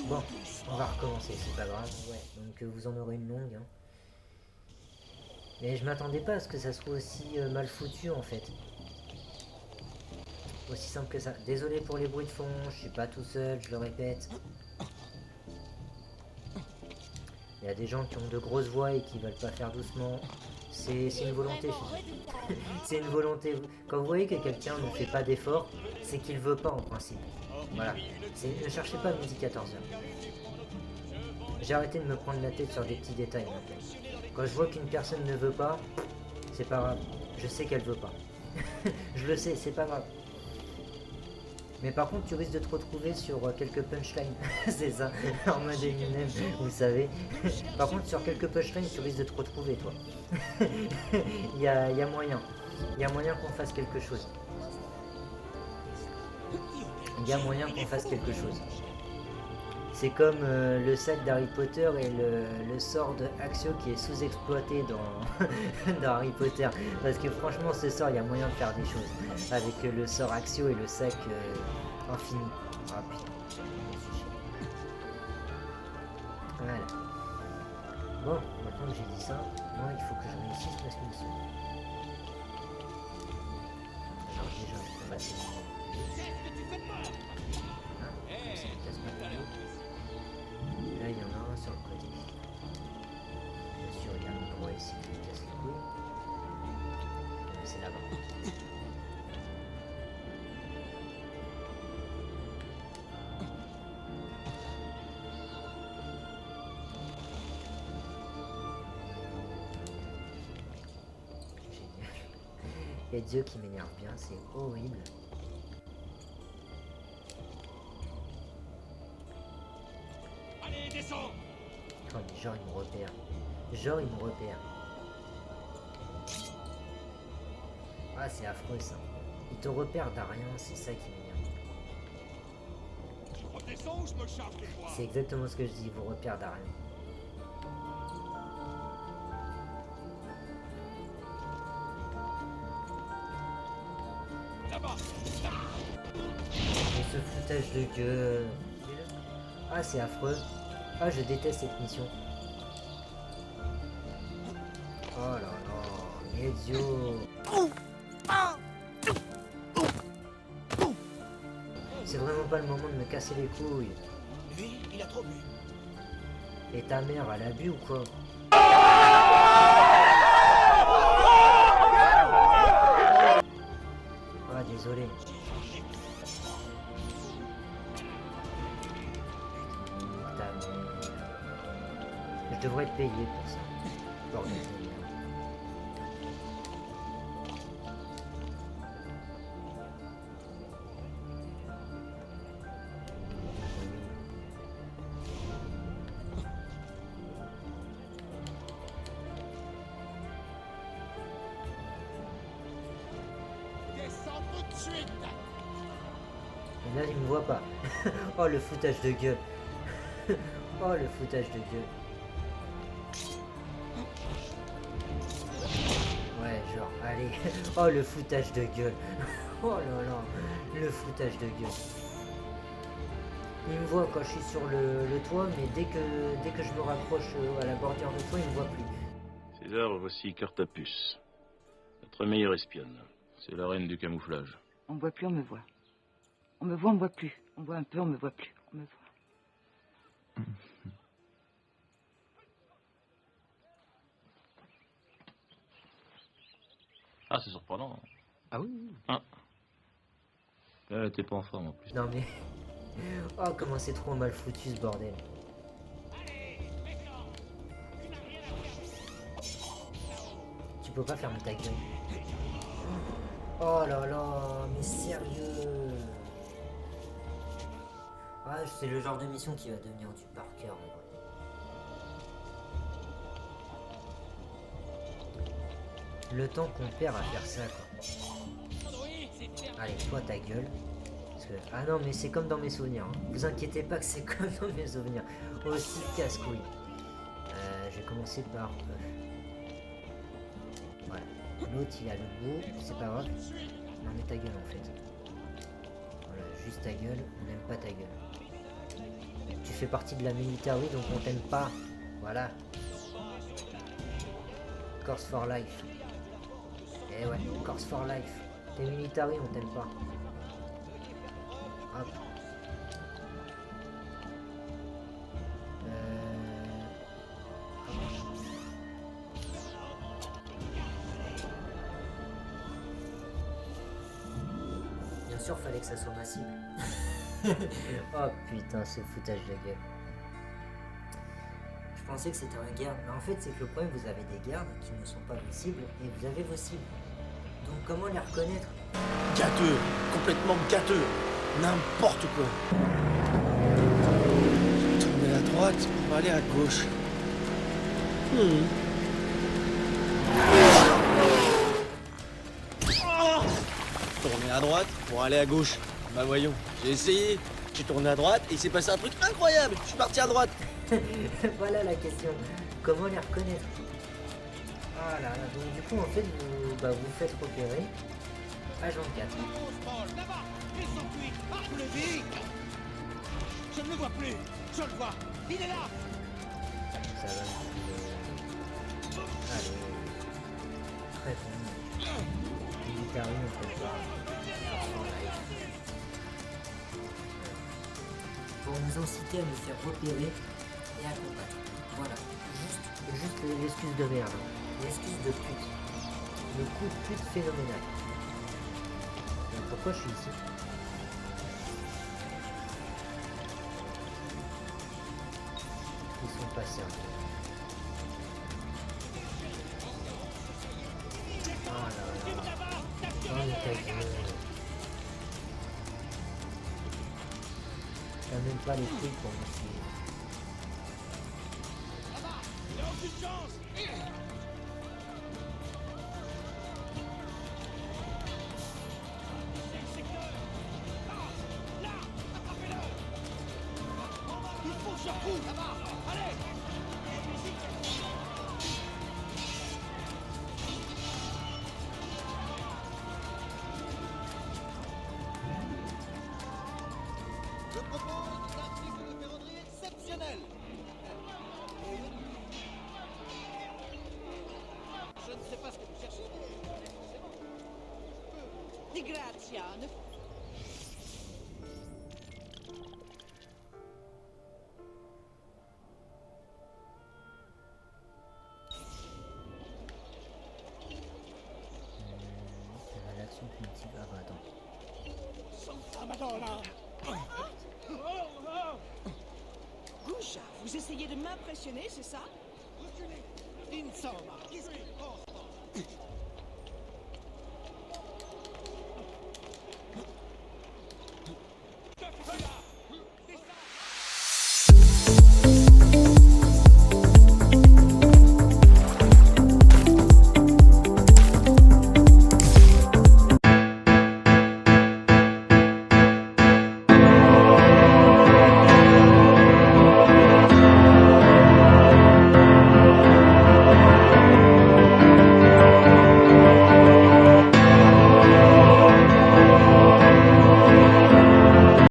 Bon, on va recommencer, c'est pas grave. Ouais, donc vous en aurez une longue. Hein. Mais je m'attendais pas à ce que ça soit aussi mal foutu en fait. Aussi simple que ça. Désolé pour les bruits de fond, je suis pas tout seul, je le répète. Il y a des gens qui ont de grosses voix et qui veulent pas faire doucement. C'est une volonté. C'est une volonté. Quand vous voyez que quelqu'un ne fait pas d'effort, c'est qu'il veut pas en principe. Voilà. Ne cherchez pas midi 14h. J'ai arrêté de me prendre la tête sur des petits détails maintenant. Quand je vois qu'une personne ne veut pas, c'est pas grave. Je sais qu'elle veut pas. Je le sais, c'est pas grave. Mais par contre, tu risques de te retrouver sur quelques punchlines. C'est ça, en mode Eminem, vous savez. Par contre, sur quelques punchlines, tu risques de te retrouver, toi. Il y a moyen. Il y a moyen qu'on fasse quelque chose. C'est comme le sac d'Harry Potter et le sort de Axio qui est sous-exploité dans, dans Harry Potter. Parce que franchement, ce sort, il y a moyen de faire des choses. Avec le sort Axio et le sac infini. Ah putain, je me suis chié. Voilà. Bon, maintenant que j'ai dit ça, moi il faut que je réussisse ma mission. Alors déjà, on va passer là, il y en a un sur le côté. Bien sûr, il y a un endroit ici qui me casse les couilles. Mais c'est là-bas. Génial. Il y a Dieu qui m'énerve bien, c'est horrible. Allez, descends. Oh mais genre il me repère. Genre il me repère. Ah c'est affreux ça. Il te repère d'à rien, c'est ça qui m'énerve. Tu redescends ou je me charge de toi? C'est exactement ce que je dis, il vous repère d'à rien. Là-bas. Et ce foutage de gueule. Ah c'est affreux. Ah je déteste cette mission. Oh là là, Ezio. C'est vraiment pas le moment de me casser les couilles. Lui, il a trop bu. Et ta mère, elle a bu ou quoi? Ah désolé. Ta mère. Je devrais te payer pour ça. Bordel de merde. Descends tout de suite. Et là, il me voit pas. Oh, le foutage de gueule. Oh, le foutage de gueule. Ouais, genre, allez. Oh, le foutage de gueule. Oh là là, le foutage de gueule. Il me voit quand je suis sur le toit, mais dès que je me rapproche à la bordure de toit, il me voit plus. César, voici Cartapus. Notre meilleure espionne. C'est la reine du camouflage. On me voit plus, on me voit. On me voit, on me voit plus. On me voit un peu, on me voit plus. On me voit. Ah, c'est surprenant. Ah oui. Ah. Là, t'es pas en forme en plus. Non mais... Oh, comment c'est trop mal foutu ce bordel. Tu peux pas fermer ta gueule. Oh là là, mais sérieux. Ah, c'est le genre de mission qui va devenir du par cœur. Le temps qu'on perd à faire ça, quoi. Allez, toi ta gueule. Parce que... Ah non, mais c'est comme dans mes souvenirs. Hein. Vous inquiétez pas que c'est comme dans mes souvenirs. Aussi casse-couille. Je vais commencer par... Voilà. L'autre il a le bout, c'est pas grave. Non mais ta gueule en fait. Voilà, juste ta gueule, on n'aime pas ta gueule. Tu fais partie de la military donc on t'aime pas. Voilà. Corse for life. Eh ouais, Corse for life. T'es military, on t'aime pas. Hop. Bien sûr, fallait que ça soit ma cible. Oh putain, ce foutage de gueule. Je pensais que c'était un garde, mais en fait, c'est que le problème, vous avez des gardes qui ne sont pas vos cibles et vous avez vos cibles. Donc, comment les reconnaître? Gâteux, complètement gâteux, n'importe quoi. Tourner à droite pour aller à gauche. Tourner à droite pour aller à gauche. Bah voyons, j'ai essayé, J'ai tourné à droite et il s'est passé un truc incroyable. Je suis parti à droite. Voilà la question. Comment les reconnaître? Ah là là, donc du coup en fait vous faites repérer Agent 4. Là-bas, il s'enfuit. Plus vite. Je ne le vois plus. Je le vois. Il est là. Ça va allez. Très bien. Military, on peut voir. Pour nous inciter à nous faire repérer et à combattre. Voilà. Juste l'excuse de merde. L'excuse de pute. Le coup de pute phénoménal. Et pourquoi je suis ici? Ils sont passés un peu. Oh là là. Oh mais ta gueule. T'as même pas les trucs pour me suivre. Il n'a aucune chance. Il faut que je recours là-bas. Allez. Je propose un cycle de ferronnerie exceptionnel. Je ne sais pas ce que vous cherchez, mais c'est bon. Di grazia. L'action punitive. Ah bah attends. Santa Madonna. Gouja, vous essayez de m'impressionner, c'est ça? Insomma, qu'est-ce qu'il pense?